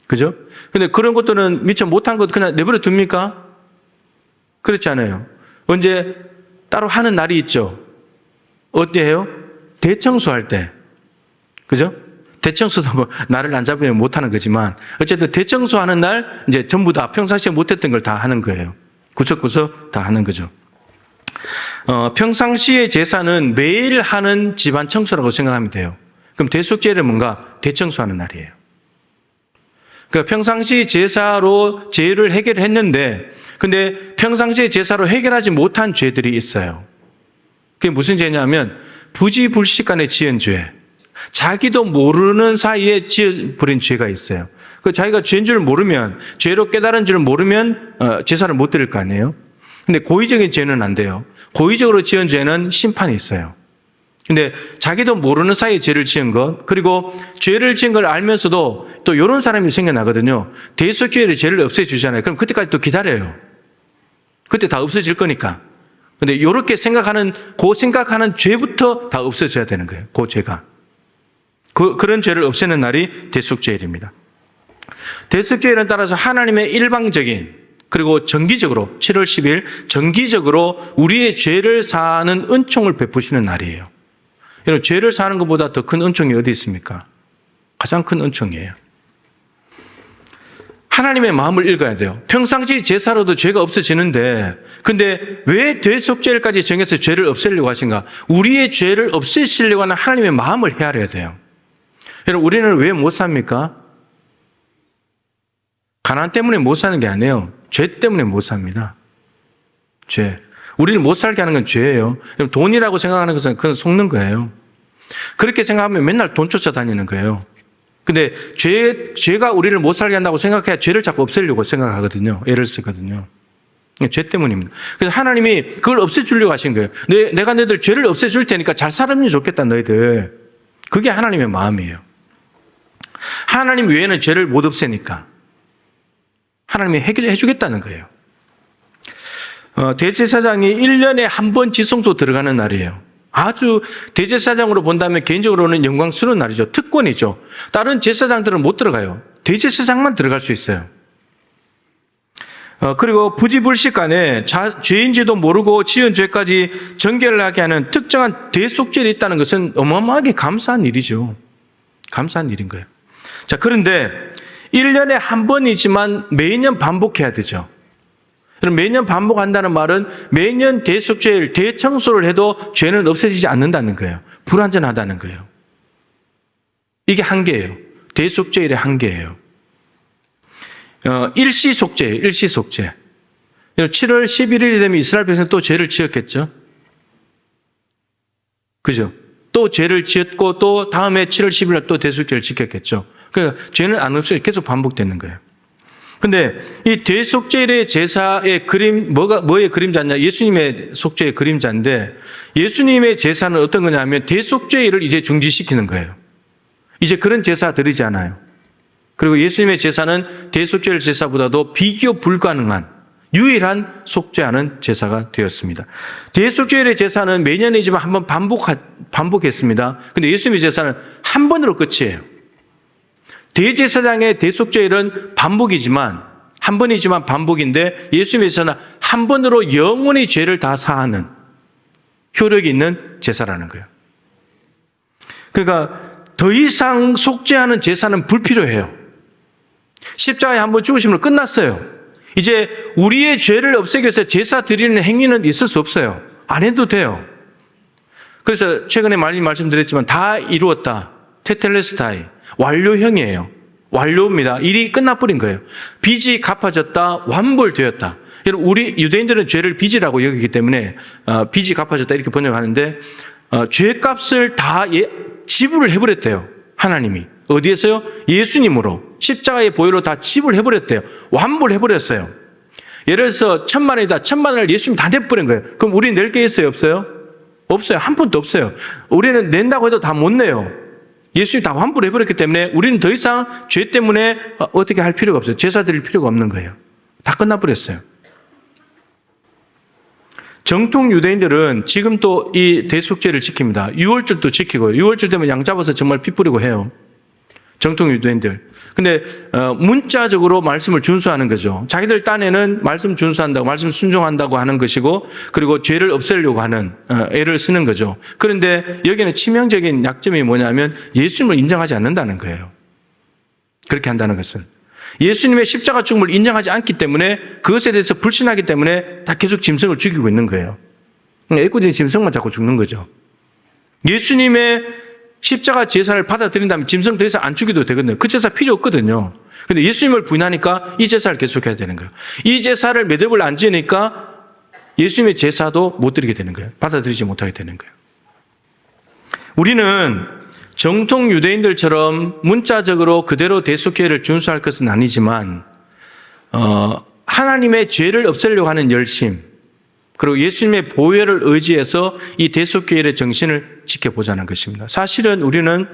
그죠? 근데 그런 것들은 미처 못한 것 그냥 내버려 둡니까? 그렇지 않아요. 언제 따로 하는 날이 있죠. 어때요? 대청소할 때. 그죠? 대청소도 뭐 날을 안 잡으면 못 하는 거지만 어쨌든 대청소하는 날 이제 전부 다 평상시에 못했던 걸 다 하는 거예요. 구석구석 다 하는 거죠. 평상시의 제사는 매일 하는 집안 청소라고 생각하면 돼요. 그럼 대속죄일은 뭔가? 대청소하는 날이에요. 그러니까 평상시 제사로 죄를 해결했는데 근데 평상시의 제사로 해결하지 못한 죄들이 있어요. 그게 무슨 죄냐면 부지불식간에 지은 죄. 자기도 모르는 사이에 지어버린 죄가 있어요. 그 자기가 죄인 줄 모르면, 죄로 깨달은 줄 모르면 제사를 못 드릴 거 아니에요. 근데 고의적인 죄는 안 돼요. 고의적으로 지은 죄는 심판이 있어요. 근데 자기도 모르는 사이에 죄를 지은 것, 그리고 죄를 지은 걸 알면서도 또 이런 사람이 생겨나거든요. 대속죄일에 죄를 없애주잖아요. 그럼 그때까지 또 기다려요. 그때 다 없어질 거니까. 근데 이렇게 생각하는 죄부터 다 없어져야 되는 거예요. 그 죄가. 그런 죄를 없애는 날이 대속죄일입니다. 대속죄일은 따라서 하나님의 일방적인 그리고 정기적으로 7월 10일 정기적으로 우리의 죄를 사하는 은총을 베푸시는 날이에요. 여러분, 죄를 사는 것보다 더 큰 은총이 어디 있습니까? 가장 큰 은총이에요. 하나님의 마음을 읽어야 돼요. 평상시 제사로도 죄가 없어지는데 근데 왜 대속죄일까지 정해서 죄를 없애려고 하신가? 우리의 죄를 없애시려고 하는 하나님의 마음을 헤아려야 돼요. 여러분, 우리는 왜 못 삽니까? 가난 때문에 못 사는 게 아니에요. 죄 때문에 못 삽니다. 죄. 우리를 못 살게 하는 건 죄예요. 돈이라고 생각하는 것은 그건 속는 거예요. 그렇게 생각하면 맨날 돈 쫓아다니는 거예요. 근데 죄가 우리를 못 살게 한다고 생각해야 죄를 자꾸 없애려고 생각하거든요. 애를 쓰거든요. 죄 때문입니다. 그래서 하나님이 그걸 없애주려고 하신 거예요. 내가 너희들 죄를 없애줄 테니까 잘 살았으면 좋겠다, 너희들. 그게 하나님의 마음이에요. 하나님 외에는 죄를 못 없애니까. 하나님이 해결해 주겠다는 거예요. 대제사장이 1년에 한 번 지성소 들어가는 날이에요. 아주 대제사장으로 본다면 개인적으로는 영광스러운 날이죠. 특권이죠. 다른 제사장들은 못 들어가요. 대제사장만 들어갈 수 있어요. 그리고 부지불식간에 죄인지도 모르고 지은 죄까지 정결을 하게 하는 특정한 대속죄일이 있다는 것은 어마어마하게 감사한 일이죠. 감사한 일인 거예요. 자, 그런데 1년에 한 번이지만 매년 반복해야 되죠. 매년 반복한다는 말은 매년 대속죄일, 대청소를 해도 죄는 없어지지 않는다는 거예요. 불완전하다는 거예요. 이게 한계예요. 대속죄일의 한계예요. 일시속죄예요. 일시속죄. 7월 11일이 되면 이스라엘 백성은 또 죄를 지었겠죠. 그죠? 또 죄를 지었고 또 다음에 7월 10일 또 대속죄를 지켰겠죠. 그러니까 죄는 안 없어요. 계속 반복되는 거예요. 근데 이 대속죄일의 제사의 뭐의 그림자냐? 예수님의 속죄의 그림자인데 예수님의 제사는 어떤 거냐면 대속죄일을 이제 중지시키는 거예요. 이제 그런 제사 드리지 않아요. 그리고 예수님의 제사는 대속죄일 제사보다도 비교 불가능한 유일한 속죄하는 제사가 되었습니다. 대속죄일의 제사는 매년이지만 한번 반복했습니다. 근데 예수님의 제사는 한 번으로 끝이에요. 대제사장의 대속죄일은 반복이지만 한 번이지만 반복인데 예수님의 제사는 한 번으로 영원히 죄를 다 사하는 효력이 있는 제사라는 거예요. 그러니까 더 이상 속죄하는 제사는 불필요해요. 십자가에 한번 죽으시면 끝났어요. 이제 우리의 죄를 없애기 위해서 제사 드리는 행위는 있을 수 없어요. 안 해도 돼요. 그래서 최근에 많이 말씀드렸지만 다 이루었다. 테텔레스타이. 완료형이에요. 완료입니다. 일이 끝나버린 거예요. 빚이 갚아졌다. 완불되었다. 여러분, 우리 유대인들은 죄를 빚이라고 여기기 때문에 빚이 갚아졌다 이렇게 번역하는데 죄값을 다 지불을 해버렸대요. 하나님이. 어디에서요? 예수님으로. 십자가의 보혈로 다 지불을 해버렸대요. 완불해버렸어요. 예를 들어서 1,000,000원이다. 1,000,000원을 예수님이 다 내버린 거예요. 그럼 우리 낼 게 있어요? 없어요? 없어요. 한 푼도 없어요. 우리는 낸다고 해도 다 못 내요. 예수님이 다 환불해버렸기 때문에 우리는 더 이상 죄 때문에 어떻게 할 필요가 없어요. 제사 드릴 필요가 없는 거예요. 다 끝나버렸어요. 정통 유대인들은 지금 또 이 대속죄를 지킵니다. 유월절도 지키고요. 유월절 되면 양 잡아서 정말 피 뿌리고 해요. 정통 유대인들. 근데 문자적으로 말씀을 준수하는 거죠. 자기들 딴에는 말씀 준수한다고, 말씀 순종한다고 하는 것이고, 그리고 죄를 없애려고 하는 애를 쓰는 거죠. 그런데 여기는 치명적인 약점이 뭐냐면 예수님을 인정하지 않는다는 거예요. 그렇게 한다는 것은 예수님의 십자가 죽음을 인정하지 않기 때문에, 그것에 대해서 불신하기 때문에 다 계속 짐승을 죽이고 있는 거예요. 애꿎은 짐승만 자꾸 죽는 거죠. 예수님의 십자가 제사를 받아들인다면 짐승 더 이상 안 죽여도 되거든요. 그 제사 필요 없거든요. 근데 예수님을 부인하니까 이 제사를 계속해야 되는 거예요. 이 제사를 매듭을 안 지으니까 예수님의 제사도 못 드리게 되는 거예요. 받아들이지 못하게 되는 거예요. 우리는 정통 유대인들처럼 문자적으로 그대로 대속죄를 준수할 것은 아니지만 하나님의 죄를 없애려고 하는 열심, 그리고 예수님의 보혈을 의지해서 이 대속죄의 정신을 지켜보자는 것입니다. 사실은 우리는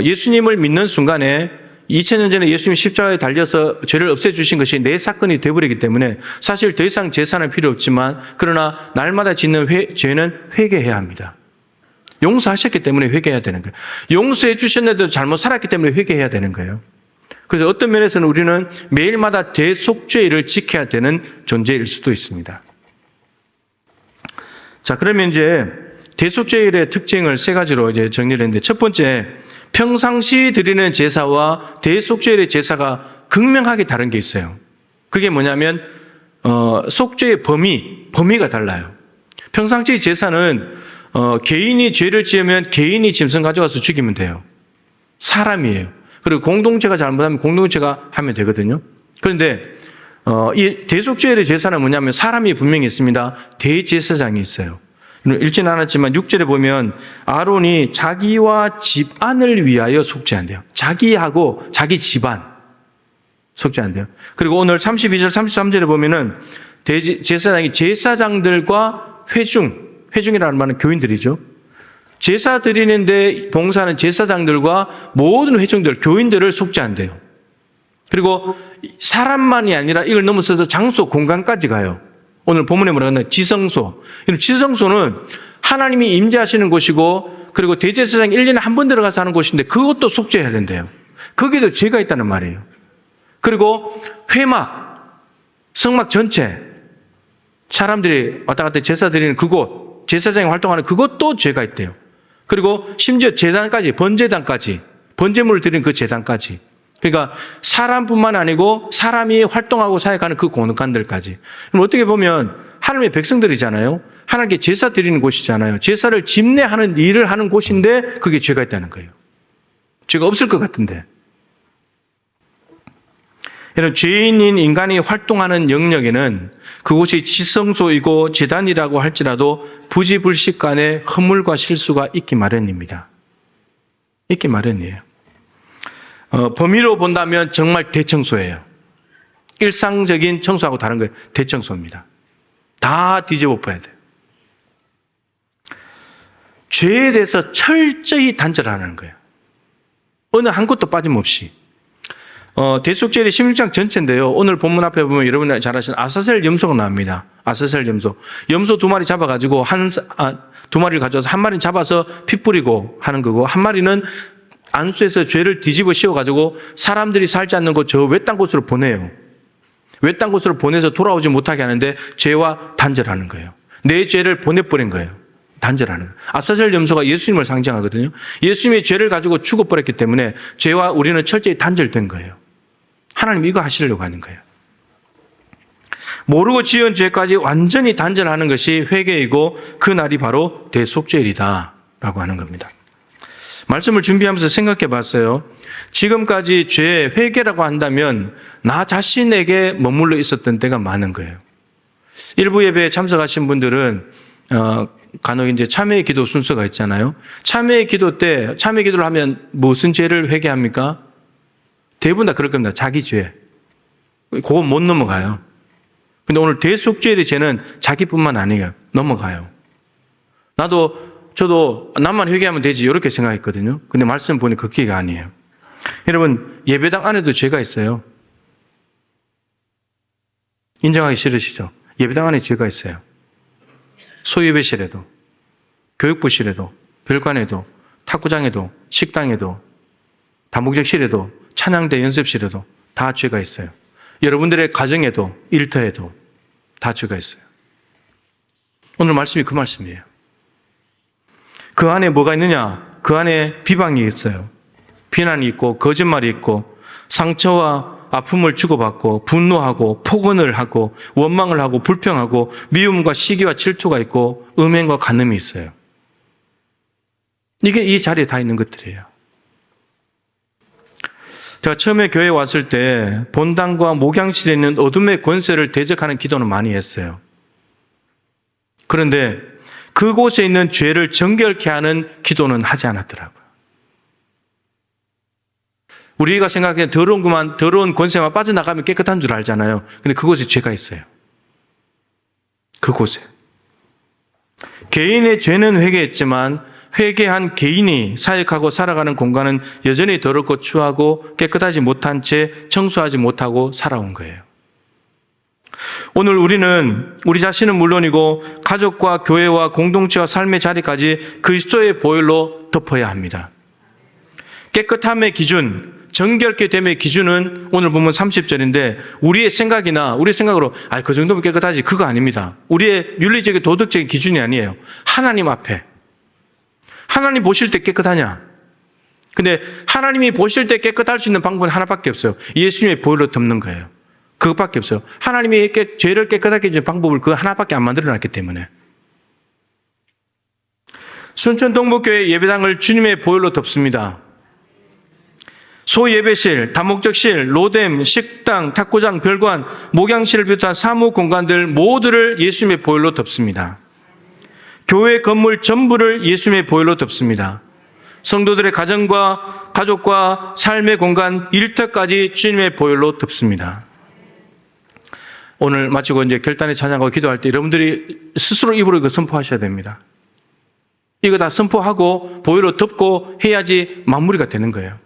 예수님을 믿는 순간에 2000년 전에 예수님이 십자가에 달려서 죄를 없애주신 것이 내 사건이 되어버리기 때문에 사실 더 이상 제사는 필요 없지만, 그러나 날마다 짓는 죄는 회개해야 합니다. 용서하셨기 때문에 회개해야 되는 거예요. 용서해 주셨는데도 잘못 살았기 때문에 회개해야 되는 거예요. 그래서 어떤 면에서는 우리는 매일마다 대속죄를 지켜야 되는 존재일 수도 있습니다. 자, 그러면 이제 대속죄일의 특징을 세 가지로 이제 정리를 했는데, 첫 번째, 평상시 드리는 제사와 대속죄일의 제사가 극명하게 다른 게 있어요. 그게 뭐냐면 속죄의 범위가 달라요. 평상시 제사는 개인이 죄를 지으면 개인이 짐승 가져가서 죽이면 돼요. 사람이에요. 그리고 공동체가 잘못하면 공동체가 하면 되거든요. 그런데 이 대속죄의 제사는 뭐냐면 사람이 분명히 있습니다. 대제사장이 있어요. 읽지는 않았지만 6절에 보면 아론이 자기와 집안을 위하여 속죄한대요. 자기하고 자기 집안 속죄한대요. 그리고 오늘 32절 33절에 보면은 제사장이 제사장들과 회중이라는 말은 교인들이죠. 제사 드리는데 봉사하는 제사장들과 모든 회중들, 교인들을 속죄한대요. 그리고 사람만이 아니라 이걸 넘어서서 장소, 공간까지 가요. 오늘 본문에 뭐라고 하나? 지성소. 지성소는 하나님이 임재하시는 곳이고, 그리고 대제사장이 1년에 한 번 들어가서 하는 곳인데 그것도 속죄해야 된대요. 거기에도 죄가 있다는 말이에요. 그리고 회막, 성막 전체, 사람들이 왔다 갔다 제사 드리는 그곳, 제사장이 활동하는 그것도 죄가 있대요. 그리고 심지어 제단까지, 번제단까지, 번제물을 드리는 그 제단까지. 그러니까 사람뿐만 아니고 사람이 활동하고 사역하는 그 공간들까지. 그럼 어떻게 보면 하나님의 백성들이잖아요. 하나님께 제사 드리는 곳이잖아요. 제사를 집례하는 일을 하는 곳인데 그게 죄가 있다는 거예요. 죄가 없을 것 같은데. 이런 죄인인 인간이 활동하는 영역에는 그곳이 지성소이고 제단이라고 할지라도 부지불식간에 허물과 실수가 있기 마련입니다. 있기 마련이에요. 범위로 본다면 정말 대청소예요. 일상적인 청소하고 다른 거예요. 대청소입니다. 다 뒤집어 봐야 돼요. 죄에 대해서 철저히 단절하는 거예요. 어느 한 곳도 빠짐없이. 대속죄의 16장 전체인데요. 오늘 본문 앞에 보면 여러분이 잘 아시는 아사셀 염소가 나옵니다. 아사셀 염소. 염소 2마리 잡아가지고 2마리를 가져와서 한 마리는 잡아서 피 뿌리고 하는 거고, 한 마리는 안수에서 죄를 뒤집어 씌워가지고 사람들이 살지 않는 곳 저 외딴 곳으로 보내요. 외딴 곳으로 보내서 돌아오지 못하게 하는데 죄와 단절하는 거예요. 내 죄를 보내버린 거예요. 단절하는 거예요. 아사셀 염소가 예수님을 상징하거든요. 예수님이 죄를 가지고 죽어버렸기 때문에 죄와 우리는 철저히 단절된 거예요. 하나님 이거 하시려고 하는 거예요. 모르고 지은 죄까지 완전히 단절하는 것이 회개이고 그 날이 바로 대속죄일이다라고 하는 겁니다. 말씀을 준비하면서 생각해 봤어요. 지금까지 죄 회개라고 한다면 나 자신에게 머물러 있었던 때가 많은 거예요. 일부 예배에 참석하신 분들은 간혹 이제 참회의 기도 순서가 있잖아요. 참회의 기도 때 참회 기도를 하면 무슨 죄를 회개합니까? 대부분 다 그럴 겁니다. 자기 죄. 그건 못 넘어가요. 근데 오늘 대속죄의 죄는 자기뿐만 아니에요. 넘어가요. 저도 나만 회개하면 되지 이렇게 생각했거든요. 근데 말씀 보니 그게 아니에요. 여러분, 예배당 안에도 죄가 있어요. 인정하기 싫으시죠? 예배당 안에 죄가 있어요. 소예배실에도, 교육부실에도, 별관에도, 탁구장에도, 식당에도, 다목적실에도 찬양대 연습실에도 다 죄가 있어요. 여러분들의 가정에도 일터에도 다 죄가 있어요. 오늘 말씀이 그 말씀이에요. 그 안에 뭐가 있느냐? 그 안에 비방이 있어요. 비난이 있고 거짓말이 있고 상처와 아픔을 주고받고 분노하고 폭언을 하고 원망을 하고 불평하고 미움과 시기와 질투가 있고 음행과 간음이 있어요. 이게 이 자리에 다 있는 것들이에요. 제가 처음에 교회에 왔을 때 본당과 목양실에 있는 어둠의 권세를 대적하는 기도는 많이 했어요. 그런데 그곳에 있는 죄를 정결케 하는 기도는 하지 않았더라고요. 우리가 생각하기에 더러운 권세만 빠져나가면 깨끗한 줄 알잖아요. 근데 그곳에 죄가 있어요. 그곳에. 개인의 죄는 회개했지만 회개한 개인이 사역하고 살아가는 공간은 여전히 더럽고 추하고 깨끗하지 못한 채 청소하지 못하고 살아온 거예요. 오늘 우리는 우리 자신은 물론이고 가족과 교회와 공동체와 삶의 자리까지 그리스도의 보혈로 덮어야 합니다. 깨끗함의 기준, 정결케 됨의 기준은 오늘 보면 30절인데 우리의 생각이나 우리 생각으로 그 정도면 깨끗하지, 그거 아닙니다. 우리의 윤리적인 도덕적인 기준이 아니에요. 하나님 앞에. 하나님 보실 때 깨끗하냐? 근데 하나님이 보실 때 깨끗할 수 있는 방법은 하나밖에 없어요. 예수님의 보혈로 덮는 거예요. 그것밖에 없어요. 하나님이 죄를 깨끗하게 해주는 방법을 그 하나밖에 안 만들어놨기 때문에. 순천 동북교회 예배당을 주님의 보혈로 덮습니다. 소예배실, 다목적실, 로뎀, 식당, 탁구장, 별관, 목양실을 비롯한 사무 공간들 모두를 예수님의 보혈로 덮습니다. 교회 건물 전부를 예수님의 보혈로 덮습니다. 성도들의 가정과 가족과 삶의 공간, 일터까지 주님의 보혈로 덮습니다. 오늘 마치고 이제 결단의 찬양하고 기도할 때 여러분들이 스스로 입으로 이거 선포하셔야 됩니다. 이거 다 선포하고 보혈로 덮고 해야지 마무리가 되는 거예요.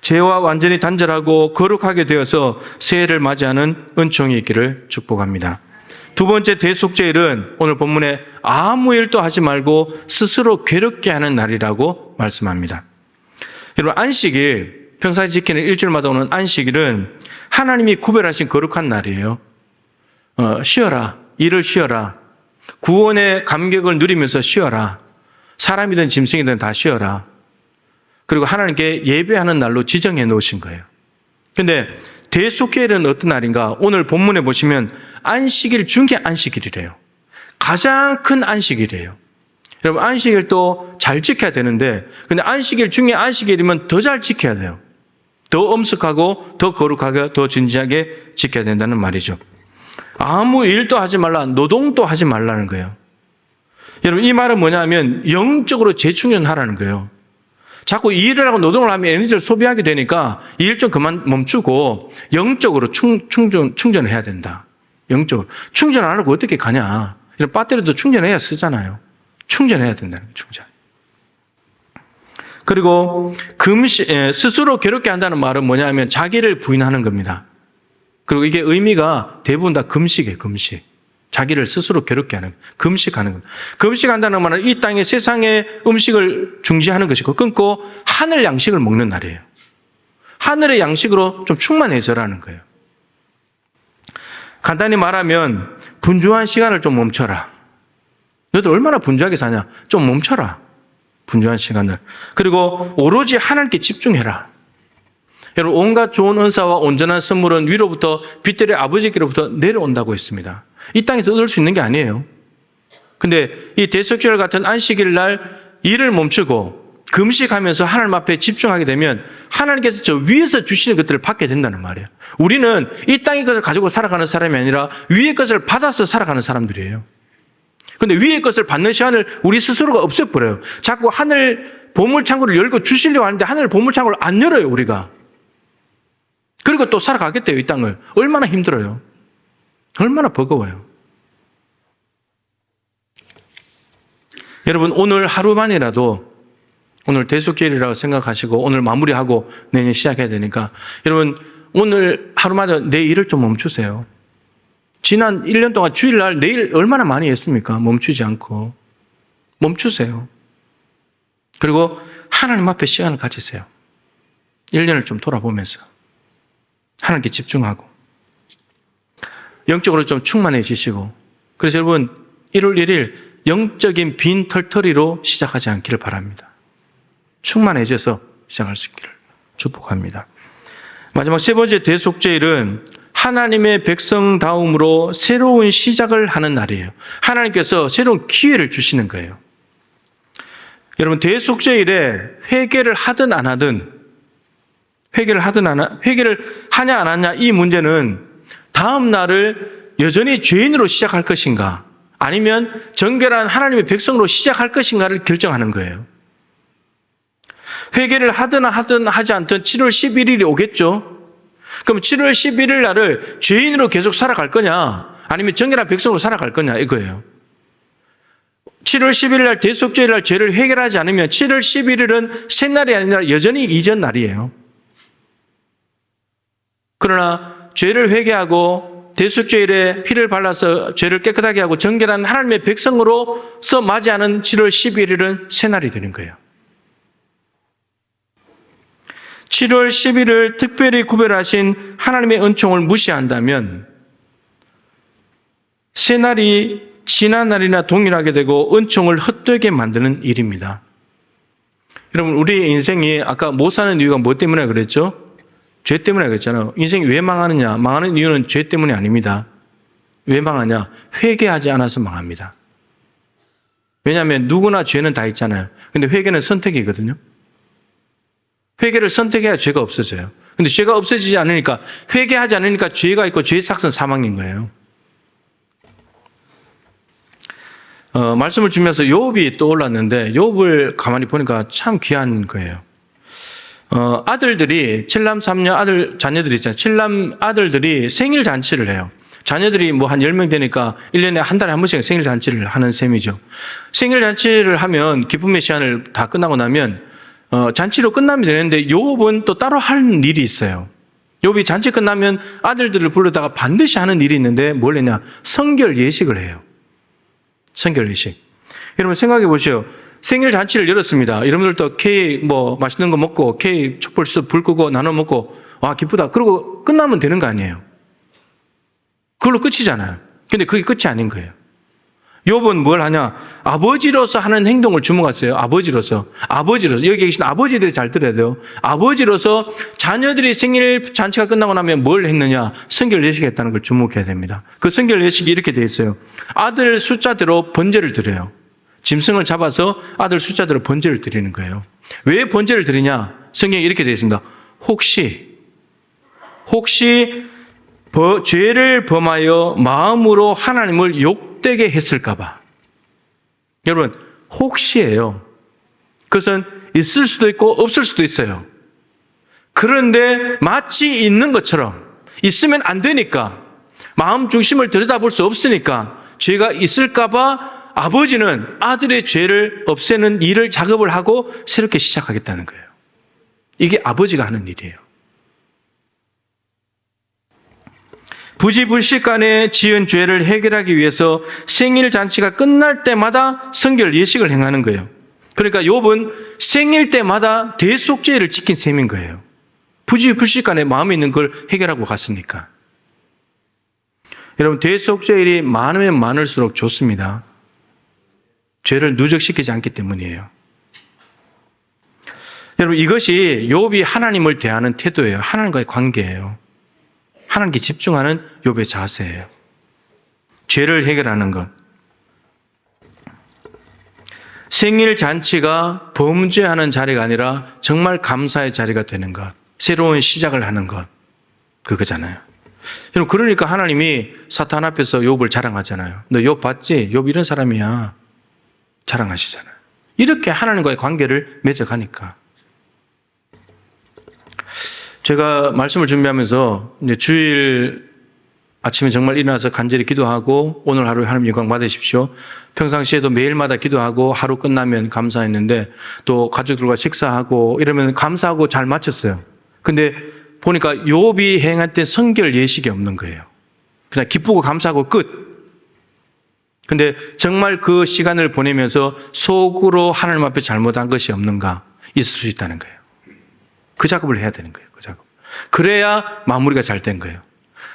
죄와 완전히 단절하고 거룩하게 되어서 새해를 맞이하는 은총이 있기를 축복합니다. 두 번째 대속죄일은 오늘 본문에 아무 일도 하지 말고 스스로 괴롭게 하는 날이라고 말씀합니다. 여러분, 안식일, 평상시 지키는 일주일마다 오는 안식일은 하나님이 구별하신 거룩한 날이에요. 쉬어라. 일을 쉬어라. 구원의 감격을 누리면서 쉬어라. 사람이든 짐승이든 다 쉬어라. 그리고 하나님께 예배하는 날로 지정해 놓으신 거예요. 근데 대속죄일은 어떤 날인가? 오늘 본문에 보시면 안식일 중에 안식일이래요. 가장 큰 안식일이에요. 여러분, 안식일도 잘 지켜야 되는데, 근데 안식일 중에 안식일이면 더 잘 지켜야 돼요. 더 엄숙하고 더 거룩하게 더 진지하게 지켜야 된다는 말이죠. 아무 일도 하지 말라, 노동도 하지 말라는 거예요. 여러분, 이 말은 뭐냐면 영적으로 재충전하라는 거예요. 자꾸 일을 하고 노동을 하면 에너지를 소비하게 되니까 일 좀 그만 멈추고 영적으로 충전을 해야 된다. 영적으로. 충전 안 하고 어떻게 가냐. 이런 배터리도 충전해야 쓰잖아요. 충전해야 된다는 거예요. 충전. 그리고 스스로 괴롭게 한다는 말은 뭐냐면 자기를 부인하는 겁니다. 그리고 이게 의미가 대부분 다 금식이에요. 금식. 자기를 스스로 괴롭게 하는, 금식하는 겁니다. 금식한다는 말은 이 땅의 세상의 음식을 중지하는 것이고 끊고 하늘 양식을 먹는 날이에요. 하늘의 양식으로 좀 충만해져라는 거예요. 간단히 말하면 분주한 시간을 좀 멈춰라. 너희들 얼마나 분주하게 사냐? 좀 멈춰라. 분주한 시간을. 그리고 오로지 하나님께 집중해라. 여러분, 온갖 좋은 은사와 온전한 선물은 위로부터 빛들의 아버지께로부터 내려온다고 했습니다. 이 땅에서 얻을 수 있는 게 아니에요. 근데 이 대속절 같은 안식일 날 일을 멈추고 금식하면서 하나님 앞에 집중하게 되면 하나님께서 저 위에서 주시는 것들을 받게 된다는 말이에요. 우리는 이 땅의 것을 가지고 살아가는 사람이 아니라 위의 것을 받아서 살아가는 사람들이에요. 근데 위의 것을 받는 시간을 우리 스스로가 없애버려요. 자꾸 하늘 보물창고를 열고 주시려고 하는데 하늘 보물창고를 안 열어요, 우리가. 그리고 또 살아가겠대요, 이 땅을. 얼마나 힘들어요. 얼마나 버거워요. 여러분, 오늘 하루만이라도 오늘 대속절이라고 생각하시고 오늘 마무리하고 내년 시작해야 되니까 여러분, 오늘 하루마다 내 일을 좀 멈추세요. 지난 1년 동안 주일날 내일 얼마나 많이 했습니까? 멈추지 않고. 멈추세요. 그리고 하나님 앞에 시간을 가지세요. 1년을 좀 돌아보면서 하나님께 집중하고 영적으로 좀 충만해지시고, 그래서 여러분 1월 1일 영적인 빈털터리로 시작하지 않기를 바랍니다. 충만해져서 시작할 수 있기를 축복합니다. 마지막 세 번째 대속죄일은 하나님의 백성다움으로 새로운 시작을 하는 날이에요. 하나님께서 새로운 기회를 주시는 거예요. 여러분, 대속죄일에 회개를 하든 안 하든, 회개를 하냐 안 하냐 이 문제는 다음 날을 여전히 죄인으로 시작할 것인가, 아니면 정결한 하나님의 백성으로 시작할 것인가를 결정하는 거예요. 회개를 하든 하지 않든 7월 11일이 오겠죠. 그럼 7월 11일 날을 죄인으로 계속 살아갈 거냐, 아니면 정결한 백성으로 살아갈 거냐, 이거예요. 7월 11일 날 대속죄일 날 죄를 해결하지 않으면 7월 11일은 새날이 아니라 여전히 이전 날이에요. 그러나 죄를 회개하고 대속죄일에 피를 발라서 죄를 깨끗하게 하고 정결한 하나님의 백성으로서 맞이하는 7월 11일은 새날이 되는 거예요. 7월 10일을 특별히 구별하신 하나님의 은총을 무시한다면 새날이 지난 날이나 동일하게 되고 은총을 헛되게 만드는 일입니다. 여러분, 우리 인생이 아까 못 사는 이유가 뭐 때문에 그랬죠? 죄 때문에 그랬잖아요. 인생이 왜 망하느냐? 망하는 이유는 죄 때문이 아닙니다. 왜 망하냐? 회개하지 않아서 망합니다. 왜냐하면 누구나 죄는 다 있잖아요. 근데 회개는 선택이거든요. 회개를 선택해야 죄가 없어져요. 근데 죄가 없어지지 않으니까, 회개하지 않으니까 죄가 있고 죄의 삭은 사망인 거예요. 말씀을 주면서 욥이 떠올랐는데 욥을 가만히 보니까 참 귀한 거예요. 아들들이, 7남 3녀 자녀들이 있잖아요. 7남 아들들이 생일 잔치를 해요. 자녀들이 뭐 한 10명 되니까 1년에 한 달에 한 번씩 생일 잔치를 하는 셈이죠. 생일 잔치를 하면 기쁨의 시간을 다 끝나고 나면 잔치로 끝나면 되는데 욥은 또 따로 하는 일이 있어요. 욥이 잔치 끝나면 아들들을 불러다가 반드시 하는 일이 있는데 뭘 했냐? 성결 예식을 해요. 성결 예식. 여러분 생각해 보세요. 생일 잔치를 열었습니다. 여러분들도 케이크 뭐 맛있는 거 먹고 케이크 촛불 불 끄고 나눠 먹고 와 기쁘다. 그러고 끝나면 되는 거 아니에요. 그걸로 끝이잖아요. 근데 그게 끝이 아닌 거예요. 욥은 뭘 하냐? 아버지로서 하는 행동을 주목하세요. 아버지로서. 여기 계신 아버지들이 잘 들어야 돼요. 아버지로서 자녀들이 생일 잔치가 끝나고 나면 뭘 했느냐? 성결 예식했다는 걸 주목해야 됩니다. 그 성결 예식이 이렇게 돼 있어요. 아들 숫자대로 번제를 드려요. 짐승을 잡아서 아들 숫자대로 번제를 드리는 거예요. 왜 번제를 드리냐? 성경에 이렇게 되어 있습니다. 혹시 죄를 범하여 마음으로 하나님을 욕되게 했을까봐. 여러분, 혹시예요. 그것은 있을 수도 있고 없을 수도 있어요. 그런데 마치 있는 것처럼 있으면 안 되니까, 마음 중심을 들여다볼 수 없으니까 죄가 있을까봐 아버지는 아들의 죄를 없애는 일을 작업을 하고 새롭게 시작하겠다는 거예요. 이게 아버지가 하는 일이에요. 부지불식간에 지은 죄를 해결하기 위해서 생일 잔치가 끝날 때마다 성결 예식을 행하는 거예요. 그러니까 욥은 생일 때마다 대속죄를 지킨 셈인 거예요. 부지불식간에 마음에 있는 걸 해결하고 갔으니까. 여러분, 대속죄일이 많으면 많을수록 좋습니다. 죄를 누적시키지 않기 때문이에요. 여러분, 이것이 욥이 하나님을 대하는 태도예요. 하나님과의 관계예요. 하나님께 집중하는 욥의 자세예요. 죄를 해결하는 것. 생일 잔치가 범죄하는 자리가 아니라 정말 감사의 자리가 되는 것. 새로운 시작을 하는 것. 그거잖아요. 여러분, 그러니까 하나님이 사탄 앞에서 욥을 자랑하잖아요. 너 욥 봤지? 욥 이런 사람이야. 자랑하시잖아요. 이렇게 하나님과의 관계를 맺어가니까. 제가 말씀을 준비하면서 이제 주일 아침에 정말 일어나서 간절히 기도하고 오늘 하루 하나님 영광 받으십시오. 평상시에도 매일마다 기도하고 하루 끝나면 감사했는데 또 가족들과 식사하고 이러면 감사하고 잘 마쳤어요. 근데 보니까 욥이 행했던 성결 예식이 없는 거예요. 그냥 기쁘고 감사하고 끝. 근데 정말 그 시간을 보내면서 속으로 하나님 앞에 잘못한 것이 없는가? 있을 수 있다는 거예요. 그 작업을 해야 되는 거예요. 그 작업. 그래야 마무리가 잘 된 거예요.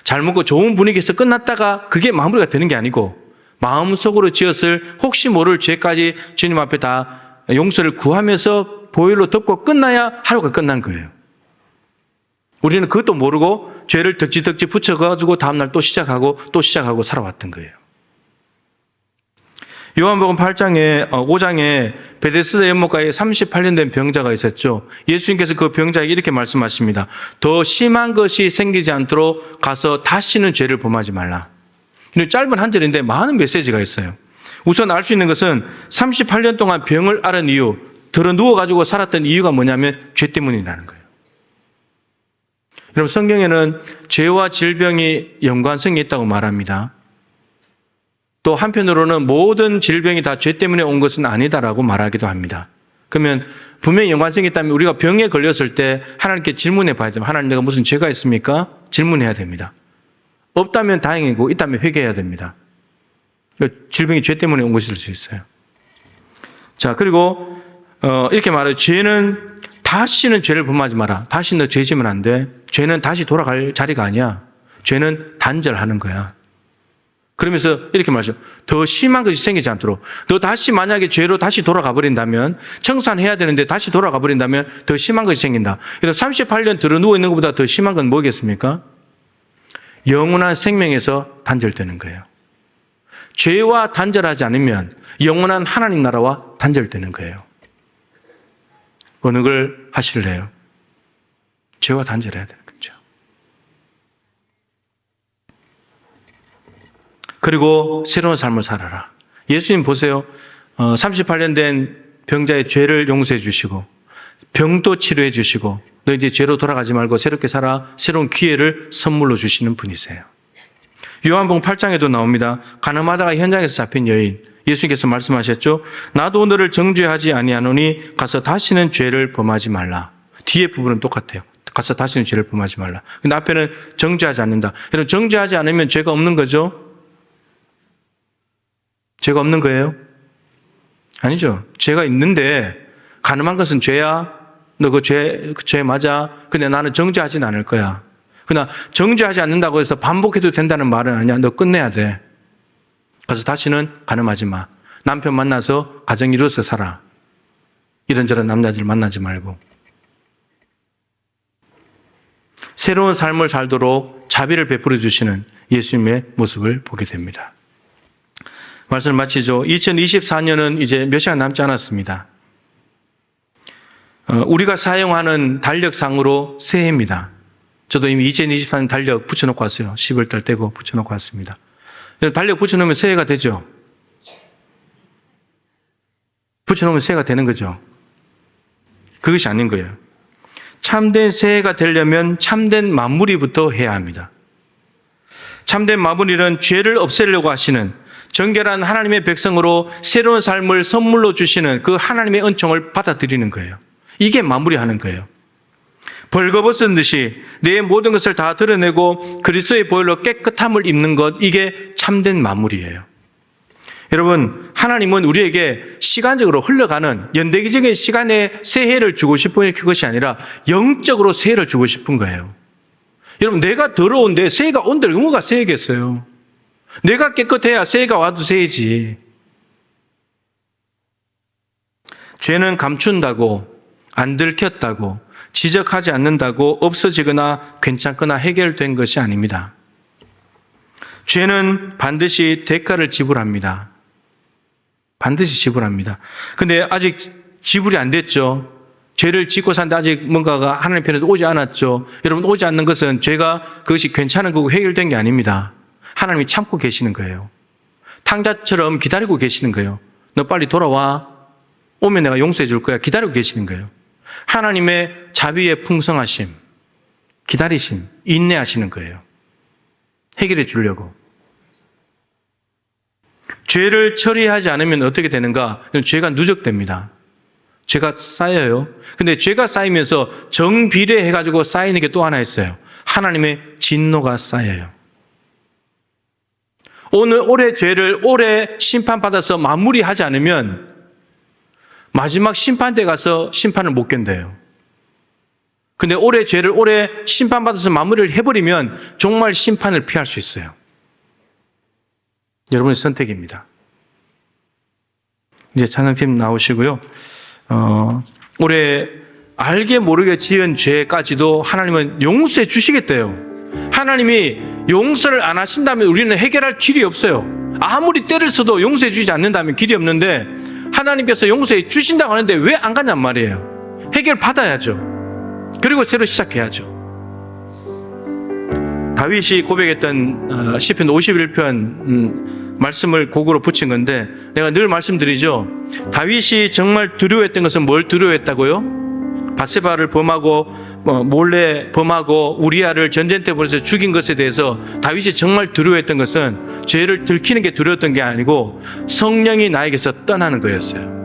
잘 먹고 좋은 분위기에서 끝났다가 그게 마무리가 되는 게 아니고 마음속으로 지었을 혹시 모를 죄까지 주님 앞에 다 용서를 구하면서 보혈로 덮고 끝나야 하루가 끝난 거예요. 우리는 그것도 모르고 죄를 덕지덕지 붙여가지고 다음날 또 시작하고 살아왔던 거예요. 요한복음 5장에 베데스다 연못가에 38년 된 병자가 있었죠. 예수님께서 그 병자에게 이렇게 말씀하십니다. 더 심한 것이 생기지 않도록 가서 다시는 죄를 범하지 말라. 짧은 한 절인데 많은 메시지가 있어요. 우선 알 수 있는 것은 38년 동안 병을 앓은 이유, 들어 누워가지고 살았던 이유가 뭐냐면 죄 때문이라는 거예요. 여러분, 성경에는 죄와 질병이 연관성이 있다고 말합니다. 또 한편으로는 모든 질병이 다 죄 때문에 온 것은 아니다라고 말하기도 합니다. 그러면 분명히 연관성이 있다면 우리가 병에 걸렸을 때 하나님께 질문해 봐야 됩니다. 하나님, 내가 무슨 죄가 있습니까? 질문해야 됩니다. 없다면 다행이고 있다면 회개해야 됩니다. 질병이 죄 때문에 온 것일 수 있어요. 자, 그리고 이렇게 말해요. 죄는 다시는 죄를 범하지 마라. 다시 너 죄 지면 안 돼. 죄는 다시 돌아갈 자리가 아니야. 죄는 단절하는 거야. 그러면서 이렇게 말하죠. 더 심한 것이 생기지 않도록. 너 다시 만약에 죄로 다시 돌아가 버린다면, 청산해야 되는데 다시 돌아가 버린다면 더 심한 것이 생긴다. 그래서 38년 들어 누워 있는 것보다 더 심한 건 뭐겠습니까? 영원한 생명에서 단절되는 거예요. 죄와 단절하지 않으면 영원한 하나님 나라와 단절되는 거예요. 어느 걸 하실래요? 죄와 단절해야 되는 거죠. 그리고 새로운 삶을 살아라. 예수님 보세요. 38년 된 병자의 죄를 용서해 주시고 병도 치료해 주시고 너 이제 죄로 돌아가지 말고 새롭게 살아, 새로운 기회를 선물로 주시는 분이세요. 요한복음 8장에도 나옵니다. 가늠하다가 현장에서 잡힌 여인, 예수님께서 말씀하셨죠. 나도 너를 정죄하지 아니하노니 가서 다시는 죄를 범하지 말라. 뒤에 부분은 똑같아요. 가서 다시는 죄를 범하지 말라. 근데 앞에는 정죄하지 않는다. 여러분, 정죄하지 않으면 죄가 없는 거죠? 죄가 없는 거예요? 아니죠. 죄가 있는데 가늠한 것은 죄야. 너 그 죄 맞아. 근데 나는 정죄하진 않을 거야. 그러나 정죄하지 않는다고 해서 반복해도 된다는 말은 아니야. 너 끝내야 돼. 그래서 다시는 가늠하지 마. 남편 만나서 가정 이루어서 살아. 이런저런 남자들 만나지 말고. 새로운 삶을 살도록 자비를 베풀어 주시는 예수님의 모습을 보게 됩니다. 말씀을 마치죠. 2024년은 이제 몇 시간 남지 않았습니다. 우리가 사용하는 달력상으로 새해입니다. 저도 이미 2024년 달력 붙여놓고 왔어요. 10월달 떼고 붙여놓고 왔습니다. 달력 붙여놓으면 새해가 되죠. 붙여놓으면 새해가 되는 거죠. 그것이 아닌 거예요. 참된 새해가 되려면 참된 마무리부터 해야 합니다. 참된 마무리는 죄를 없애려고 하시는 정결한 하나님의 백성으로 새로운 삶을 선물로 주시는 그 하나님의 은총을 받아들이는 거예요. 이게 마무리하는 거예요. 벌거벗은 듯이 내 모든 것을 다 드러내고 그리스도의 보혈로 깨끗함을 입는 것, 이게 참된 마무리예요. 여러분, 하나님은 우리에게 시간적으로 흘러가는 연대기적인 시간에 새해를 주고 싶은 그것이 아니라 영적으로 새해를 주고 싶은 거예요. 여러분, 내가 더러운데 새해가 온들 뭐가 새해겠어요? 내가 깨끗해야 새해가 와도 새해지. 죄는 감춘다고, 안 들켰다고, 지적하지 않는다고 없어지거나 괜찮거나 해결된 것이 아닙니다. 죄는 반드시 대가를 지불합니다. 반드시 지불합니다. 근데 아직 지불이 안 됐죠. 죄를 짓고 사는데 아직 뭔가가 하나님 편에서 오지 않았죠. 여러분, 오지 않는 것은 죄가 그것이 괜찮은 거고 해결된 게 아닙니다. 하나님이 참고 계시는 거예요. 탕자처럼 기다리고 계시는 거예요. 너 빨리 돌아와. 오면 내가 용서해 줄 거야. 기다리고 계시는 거예요. 하나님의 자비의 풍성하심, 기다리심, 인내하시는 거예요. 해결해 주려고. 죄를 처리하지 않으면 어떻게 되는가? 죄가 누적됩니다. 죄가 쌓여요. 근데 죄가 쌓이면서 정비례해가지고 쌓이는 게 또 하나 있어요. 하나님의 진노가 쌓여요. 올해 죄를 올해 심판받아서 마무리하지 않으면 마지막 심판대 가서 심판을 못 견뎌요. 근데 올해 죄를 올해 심판받아서 마무리를 해버리면 정말 심판을 피할 수 있어요. 여러분의 선택입니다. 이제 찬양팀 나오시고요. 올해 알게 모르게 지은 죄까지도 하나님은 용서해 주시겠대요. 하나님이 용서를 안 하신다면 우리는 해결할 길이 없어요. 아무리 때를 써도 용서해 주지 않는다면 길이 없는데 하나님께서 용서해 주신다고 하는데 왜 안 가냔 말이에요. 해결 받아야죠. 그리고 새로 시작해야죠. 다윗이 고백했던 시편 51편 말씀을 곡으로 붙인 건데 내가 늘 말씀드리죠. 다윗이 정말 두려워했던 것은 뭘 두려워했다고요? 바세바를 범하고 몰래 범하고 우리아를 전쟁 때 보내서 죽인 것에 대해서 다윗이 정말 두려워했던 것은 죄를 들키는 게 두려웠던 게 아니고 성령이 나에게서 떠나는 거였어요.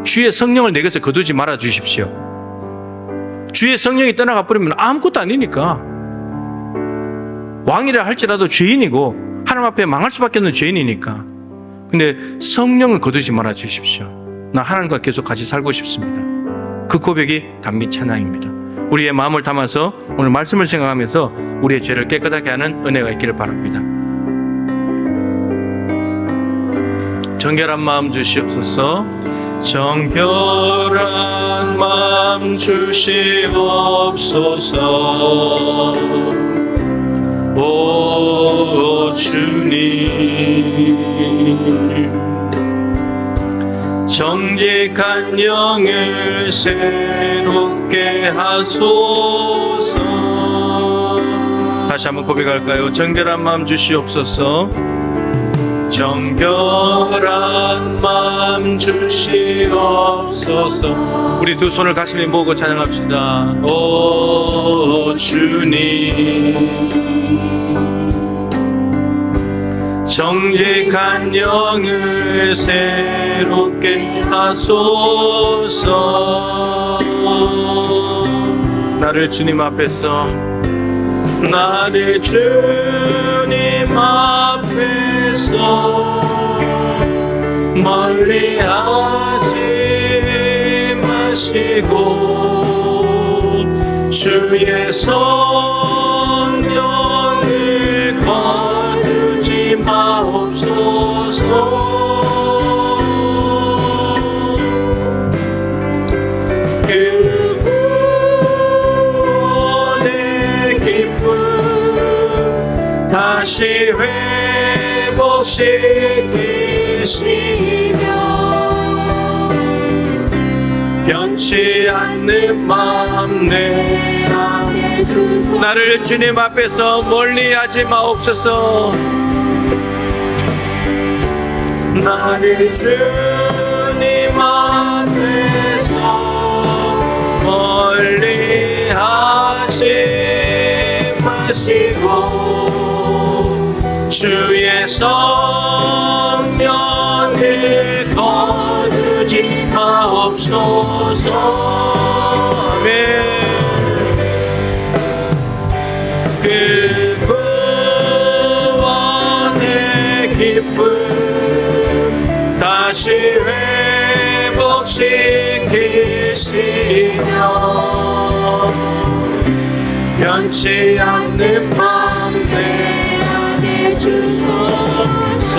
주의 성령을 내게서 거두지 말아 주십시오. 주의 성령이 떠나가 버리면 아무것도 아니니까. 왕이라 할지라도 죄인이고 하나님 앞에 망할 수밖에 없는 죄인이니까. 근데 성령을 거두지 말아 주십시오. 나 하나님과 계속 같이 살고 싶습니다. 그 고백이 단미 찬양입니다. 우리의 마음을 담아서 오늘 말씀을 생각하면서 우리의 죄를 깨끗하게 하는 은혜가 있기를 바랍니다. 정결한 마음 주시옵소서. 정결한 마음 주시옵소서. 오 주님, 정직한 영을 새롭게 하소서. 다시 한번 고백할까요? 정결한 마음 주시옵소서. 정결한 마음 주시옵소서. 우리 두 손을 가슴에 모으고 찬양합시다. 오 주님, 정직한 영을 새롭게 하소서. 나를 주님 앞에서, 나를 주님 앞에서 멀리하지 마시고 주의 성령을 거두지 마옵소서. 그 구원의 기쁨 다시 회복시키시며 변치 않는 마음 내 안에 주소서. 나를 주님 앞에서 멀리하지 마옵소서. 나를 주님 앞에서 멀리하지 마시고 주의 성령을 거두지 마옵소서. 아멘. 그 구원의 기쁨 다시 회복시키시며 변치 않는 마음 내 안에 주소서.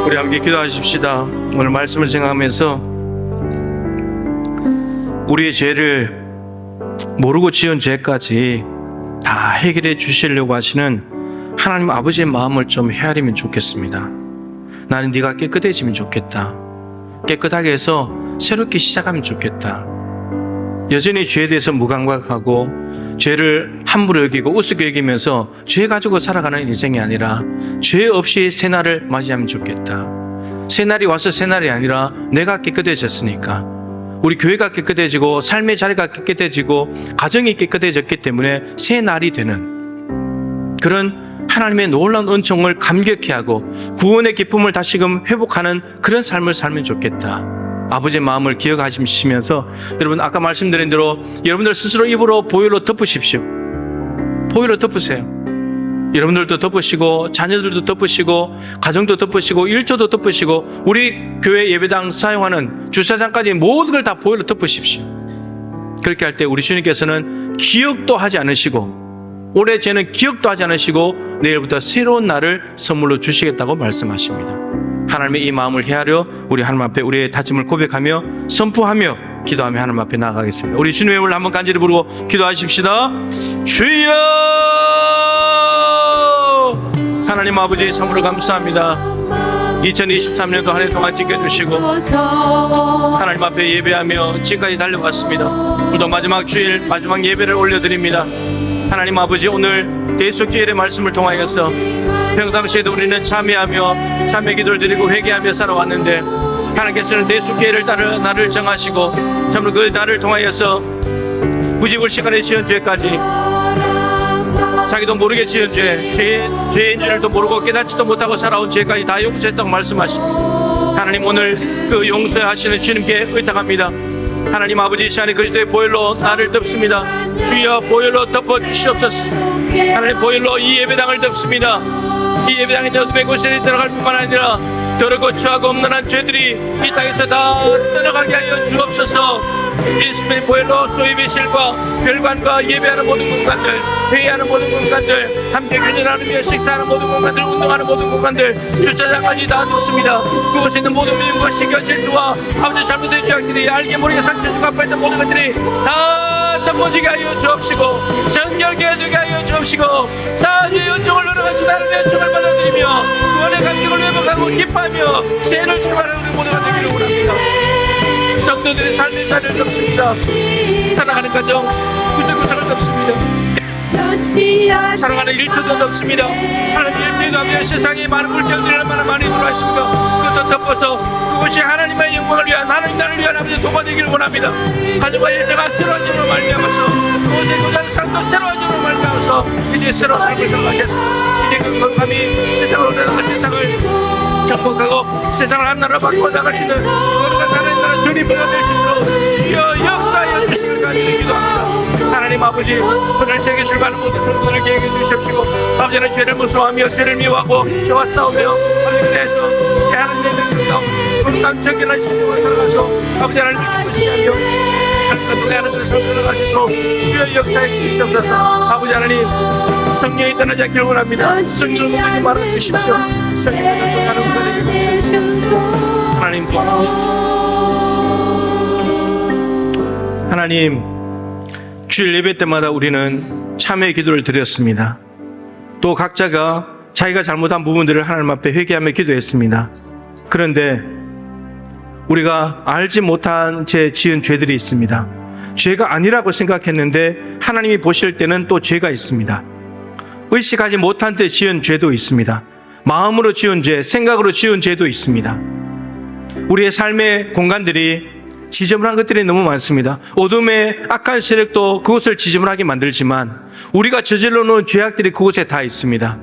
우리 함께 기도하십시다. 오늘 말씀을 생각하면서 우리의 죄를 모르고 지은 죄까지 다 해결해 주시려고 하시는 하나님 아버지의 마음을 좀 헤아리면 좋겠습니다. 나는 네가 깨끗해지면 좋겠다. 깨끗하게 해서 새롭게 시작하면 좋겠다. 여전히 죄에 대해서 무감각하고 죄를 함부로 여기고 우습게 여기면서 죄 가지고 살아가는 인생이 아니라 죄 없이 새날을 맞이하면 좋겠다. 새날이 와서 새날이 아니라 내가 깨끗해졌으니까, 우리 교회가 깨끗해지고 삶의 자리가 깨끗해지고 가정이 깨끗해졌기 때문에 새날이 되는 그런 하나님의 놀라운 은총을 감격해 하고 구원의 기쁨을 다시금 회복하는 그런 삶을 살면 좋겠다. 아버지의 마음을 기억하시면서 여러분, 아까 말씀드린 대로 여러분들 스스로 입으로 보혈로 덮으십시오. 보혈로 덮으세요. 여러분들도 덮으시고 자녀들도 덮으시고 가정도 덮으시고 일터도 덮으시고 우리 교회 예배당 사용하는 주차장까지 모든 걸 다 보혈로 덮으십시오. 그렇게 할 때 우리 주님께서는 기억도 하지 않으시고 올해 죄는 기억도 하지 않으시고 내일부터 새로운 날을 선물로 주시겠다고 말씀하십니다. 하나님의 이 마음을 헤아려 우리 하나님 앞에 우리의 다짐을 고백하며 선포하며 기도하며 하나님 앞에 나아가겠습니다. 우리 주님의 이름을 한번 간절히 부르고 기도하십시다. 주여! 하나님 아버지 참으로 감사합니다. 2023년도 한 해 동안 지켜주시고 하나님 앞에 예배하며 지금까지 달려왔습니다. 오늘도 마지막 주일 마지막 예배를 올려드립니다. 하나님 아버지 오늘 대속주일의 말씀을 통하여서 평상시에도 우리는 참여하며 참여 기도를 드리고 회개하며 살아왔는데 하나님께서는 대속주일을 따라 날을 정하시고 참으로 그 날을 통하여서 부집을 시간에 지은 죄까지 자기도 모르게 지은 죄인 줄도 모르고 깨닫지도 못하고 살아온 죄까지 다 용서했다고 말씀하십니다. 하나님 오늘 그 용서하시는 주님께 의탁합니다. 하나님 아버지 이 시간에 그리스도의 보혈로 나를 덮습니다. 주여 보혈로 덮어주시옵소서. 하나님 보혈로 이 예배당을 덮습니다. 이 예배당에 어둠의 곳에 들어갈 뿐만 아니라 더럽고 추하고 없는 죄들이 이 땅에서 다 떠나가게 하여 주옵소서. 예수님의 보혈로 소위 배실과 별관과 예배하는 모든 공간들, 회의하는 모든 공간들, 함께 교제하며 식사하는 모든 공간들, 운동하는 모든 공간들, 주차장까지 다 뒀습니다. 그곳에 있는 모든 미움과 시기와 질투와 아버지 잘못된 죄악들이 알게 모르게 상처주고 아파했던 모든 것들이 다 덮어지게 하여 주옵시고 정결케 해주게 하여 주옵시고 사주의 은총을 늘어가신 하나님의 은총을 받아들이며 구원의 감격을 회복하고 기뻐하며 새해를 출발하는 우리 모두가 되기를 원합니다. 성도들의 삶의 자리를 덮습니다. 살아가는 가정 구석구석을 덮습니다. 사랑하는 일터도 덮습니다. 하나님 일터에도 하며 세상에 많은 물결들이 얼마나 많이 들어왔습니까? 그것도 덮어서 그것이 하나님의 영광을 위한 하나님 나라를 위한 아버지 도가 되기를 원합니다. 가정과 일터가 새로워짐으로 말미암아서 그것의 고장 삶도 새로워짐으로 말미암아서 이제 새로운 삶을 살아가겠습니다. 이제 그 건강이 세상으로 내려가 세상을 정복하고 세상을 한나라로 바꾸어 나가시는 거룩한 하나님 나라 주님으로 되시도록 주여 역사하여 주시길 간절히 기도합니다. 하나님 아버지 오늘 세계 출발하는 모든 성도를 계획해 주십시고 아버지는 죄를 무서워하며 죄를 미워하고 죄와 싸우며 하나님 대해서 하나님의 백성도 건강 정결한 신앙을 살아가서 아버지 하나님을 기쁘시게 하며 하나님과 동행하는 것을 들어가시도록 주여 역사해 주시옵소서. 아버지 하나님 성령이 떠나지 않기를 원합니다. 성령을 모두 말아주십시오. 성령을 동행하는 것을 주십시오. 하나님 주일 예배 때마다 우리는 참회의 기도를 드렸습니다. 또 각자가 자기가 잘못한 부분들을 하나님 앞에 회개하며 기도했습니다. 그런데 우리가 알지 못한 채 지은 죄들이 있습니다. 죄가 아니라고 생각했는데 하나님이 보실 때는 또 죄가 있습니다. 의식하지 못한 때 지은 죄도 있습니다. 마음으로 지은 죄, 생각으로 지은 죄도 있습니다. 우리의 삶의 공간들이 지저분한 것들이 너무 많습니다. 어둠의 악한 세력도 그곳을 지저분하게 만들지만 우리가 저질러 놓은 죄악들이 그곳에 다 있습니다.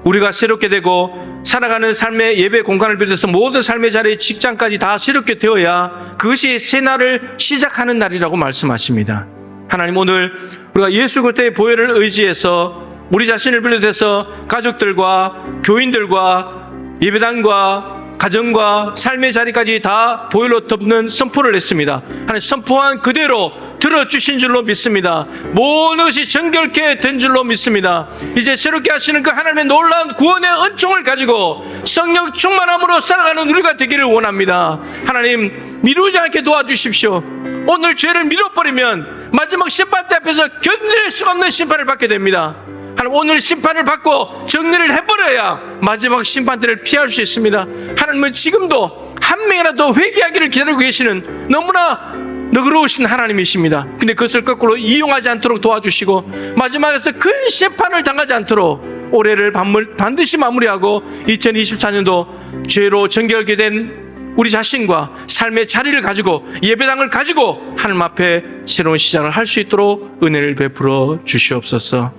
우리가 새롭게 되고 살아가는 삶의 예배 공간을 비롯해서 모든 삶의 자리, 직장까지 다 새롭게 되어야 그것이 새 날을 시작하는 날이라고 말씀하십니다. 하나님 오늘 우리가 예수 그리스도의 보혈을 의지해서 우리 자신을 비롯해서 가족들과 교인들과 예배당과 가정과 삶의 자리까지 다 보혈로 덮는 선포를 했습니다. 하나님 선포한 그대로 들어주신 줄로 믿습니다. 모든 것이 정결케 된 줄로 믿습니다. 이제 새롭게 하시는 그 하나님의 놀라운 구원의 은총을 가지고 성령 충만함으로 살아가는 우리가 되기를 원합니다. 하나님 미루지 않게 도와주십시오. 오늘 죄를 미뤄버리면 마지막 심판대 앞에서 견딜 수가 없는 심판을 받게 됩니다. 하나님 오늘 심판을 받고 정리를 해버려야 마지막 심판대를 피할 수 있습니다. 하나님은 지금도 한 명이라도 회개하기를 기다리고 계시는 너무나 너그러우신 하나님이십니다. 근데 그것을 거꾸로 이용하지 않도록 도와주시고 마지막에서 큰 심판을 당하지 않도록 올해를 반드시 마무리하고 2024년도 죄로 정결하게 된 우리 자신과 삶의 자리를 가지고 예배당을 가지고 하나님 앞에 새로운 시작을 할 수 있도록 은혜를 베풀어 주시옵소서.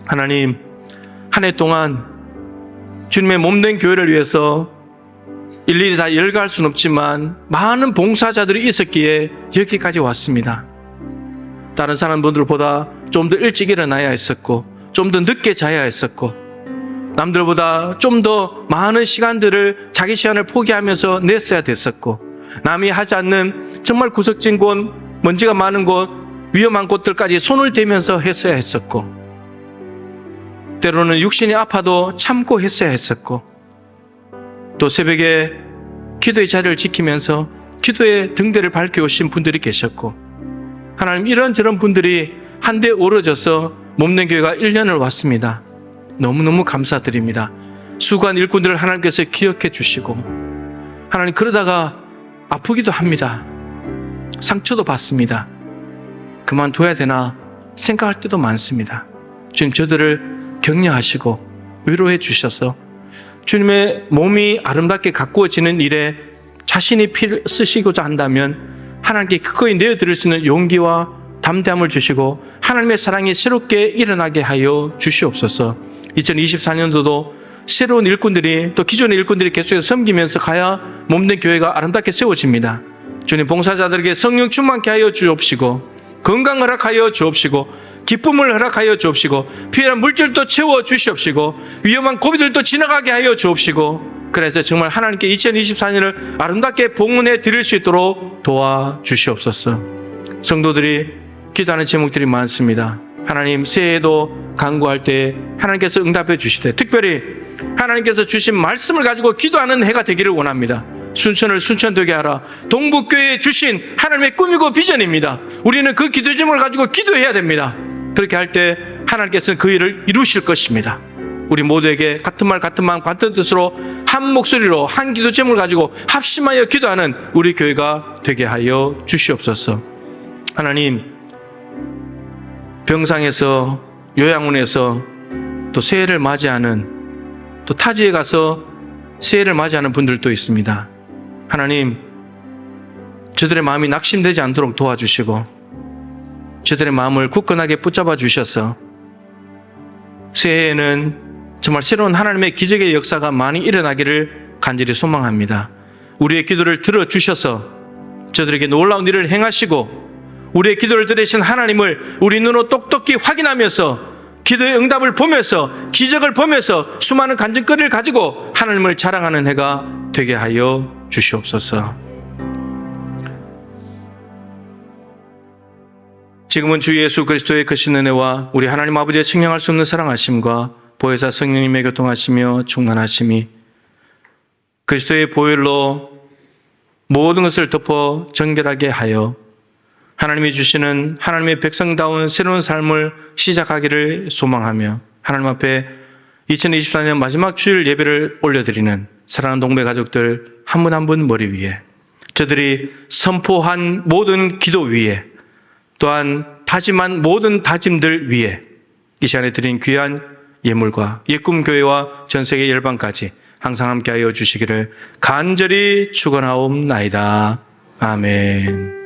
하나님 한 해 동안 주님의 몸된 교회를 위해서 일일이 다 열거할 수는 없지만 많은 봉사자들이 있었기에 여기까지 왔습니다. 다른 사람들보다 좀 더 일찍 일어나야 했었고 좀 더 늦게 자야 했었고, 남들보다 좀 더 많은 시간들을 자기 시간을 포기하면서 냈어야 됐었고, 남이 하지 않는 정말 구석진 곳, 먼지가 많은 곳, 위험한 곳들까지 손을 대면서 했어야 했었고, 때로는 육신이 아파도 참고 했어야 했었고, 또 새벽에 기도의 자리를 지키면서 기도의 등대를 밝혀오신 분들이 계셨고, 하나님 이런저런 분들이 한데 오러져서 몸된 교회가 1년을 왔습니다. 너무너무 감사드립니다. 수고한 일꾼들을 하나님께서 기억해 주시고, 하나님 그러다가 아프기도 합니다. 상처도 받습니다. 그만둬야 되나 생각할 때도 많습니다. 주님 저들을 격려하시고 위로해 주셔서 주님의 몸이 아름답게 가꾸어지는 일에 자신이 피를 쓰시고자 한다면 하나님께 기꺼이 내어드릴 수 있는 용기와 담대함을 주시고 하나님의 사랑이 새롭게 일어나게 하여 주시옵소서. 2024년도도 새로운 일꾼들이, 또 기존의 일꾼들이 계속해서 섬기면서 가야 몸된 교회가 아름답게 세워집니다. 주님, 봉사자들에게 성령 충만케 하여 주옵시고, 건강 허락하여 주옵시고, 기쁨을 허락하여 주옵시고, 필요한 물질도 채워 주시옵시고, 위험한 고비들도 지나가게 하여 주옵시고, 그래서 정말 하나님께 2024년을 아름답게 봉헌해 드릴 수 있도록 도와주시옵소서. 성도들이 기도하는 제목들이 많습니다. 하나님, 새해에도 간구할 때 하나님께서 응답해 주시되, 특별히 하나님께서 주신 말씀을 가지고 기도하는 해가 되기를 원합니다. 순천을 순천되게 하라. 동북교회에 주신 하나님의 꿈이고 비전입니다. 우리는 그 기도 제목을 가지고 기도해야 됩니다. 그렇게 할 때 하나님께서는 그 일을 이루실 것입니다. 우리 모두에게 같은 말 같은 마음 같은 뜻으로 한 목소리로 한 기도 제목을 가지고 합심하여 기도하는 우리 교회가 되게 하여 주시옵소서. 하나님, 병상에서, 요양원에서 또 새해를 맞이하는, 또 타지에 가서 새해를 맞이하는 분들도 있습니다. 하나님, 저들의 마음이 낙심되지 않도록 도와주시고 저들의 마음을 굳건하게 붙잡아 주셔서 새해에는 정말 새로운 하나님의 기적의 역사가 많이 일어나기를 간절히 소망합니다. 우리의 기도를 들어주셔서 저들에게 놀라운 일을 행하시고, 우리의 기도를 들으신 하나님을 우리 눈으로 똑똑히 확인하면서 기도의 응답을 보면서, 기적을 보면서 수많은 간증거리를 가지고 하나님을 자랑하는 해가 되게 하여 주시옵소서. 지금은 주 예수 그리스도의 크신 은혜와 우리 하나님 아버지의 측량할 수 없는 사랑하심과 보혜사 성령님의 교통하시며 충만하심이 그리스도의 보혈로 모든 것을 덮어 정결하게 하여 하나님이 주시는 하나님의 백성다운 새로운 삶을 시작하기를 소망하며, 하나님 앞에 2024년 마지막 주일 예배를 올려드리는 사랑하는 동배 가족들 한 분 한 분 머리 위에, 저들이 선포한 모든 기도 위에, 또한 다짐한 모든 다짐들 위에 이 시간에 드린 귀한 예물과 예꿈교회와 전세계 열방까지 항상 함께하여 주시기를 간절히 축원하옵나이다. 아멘.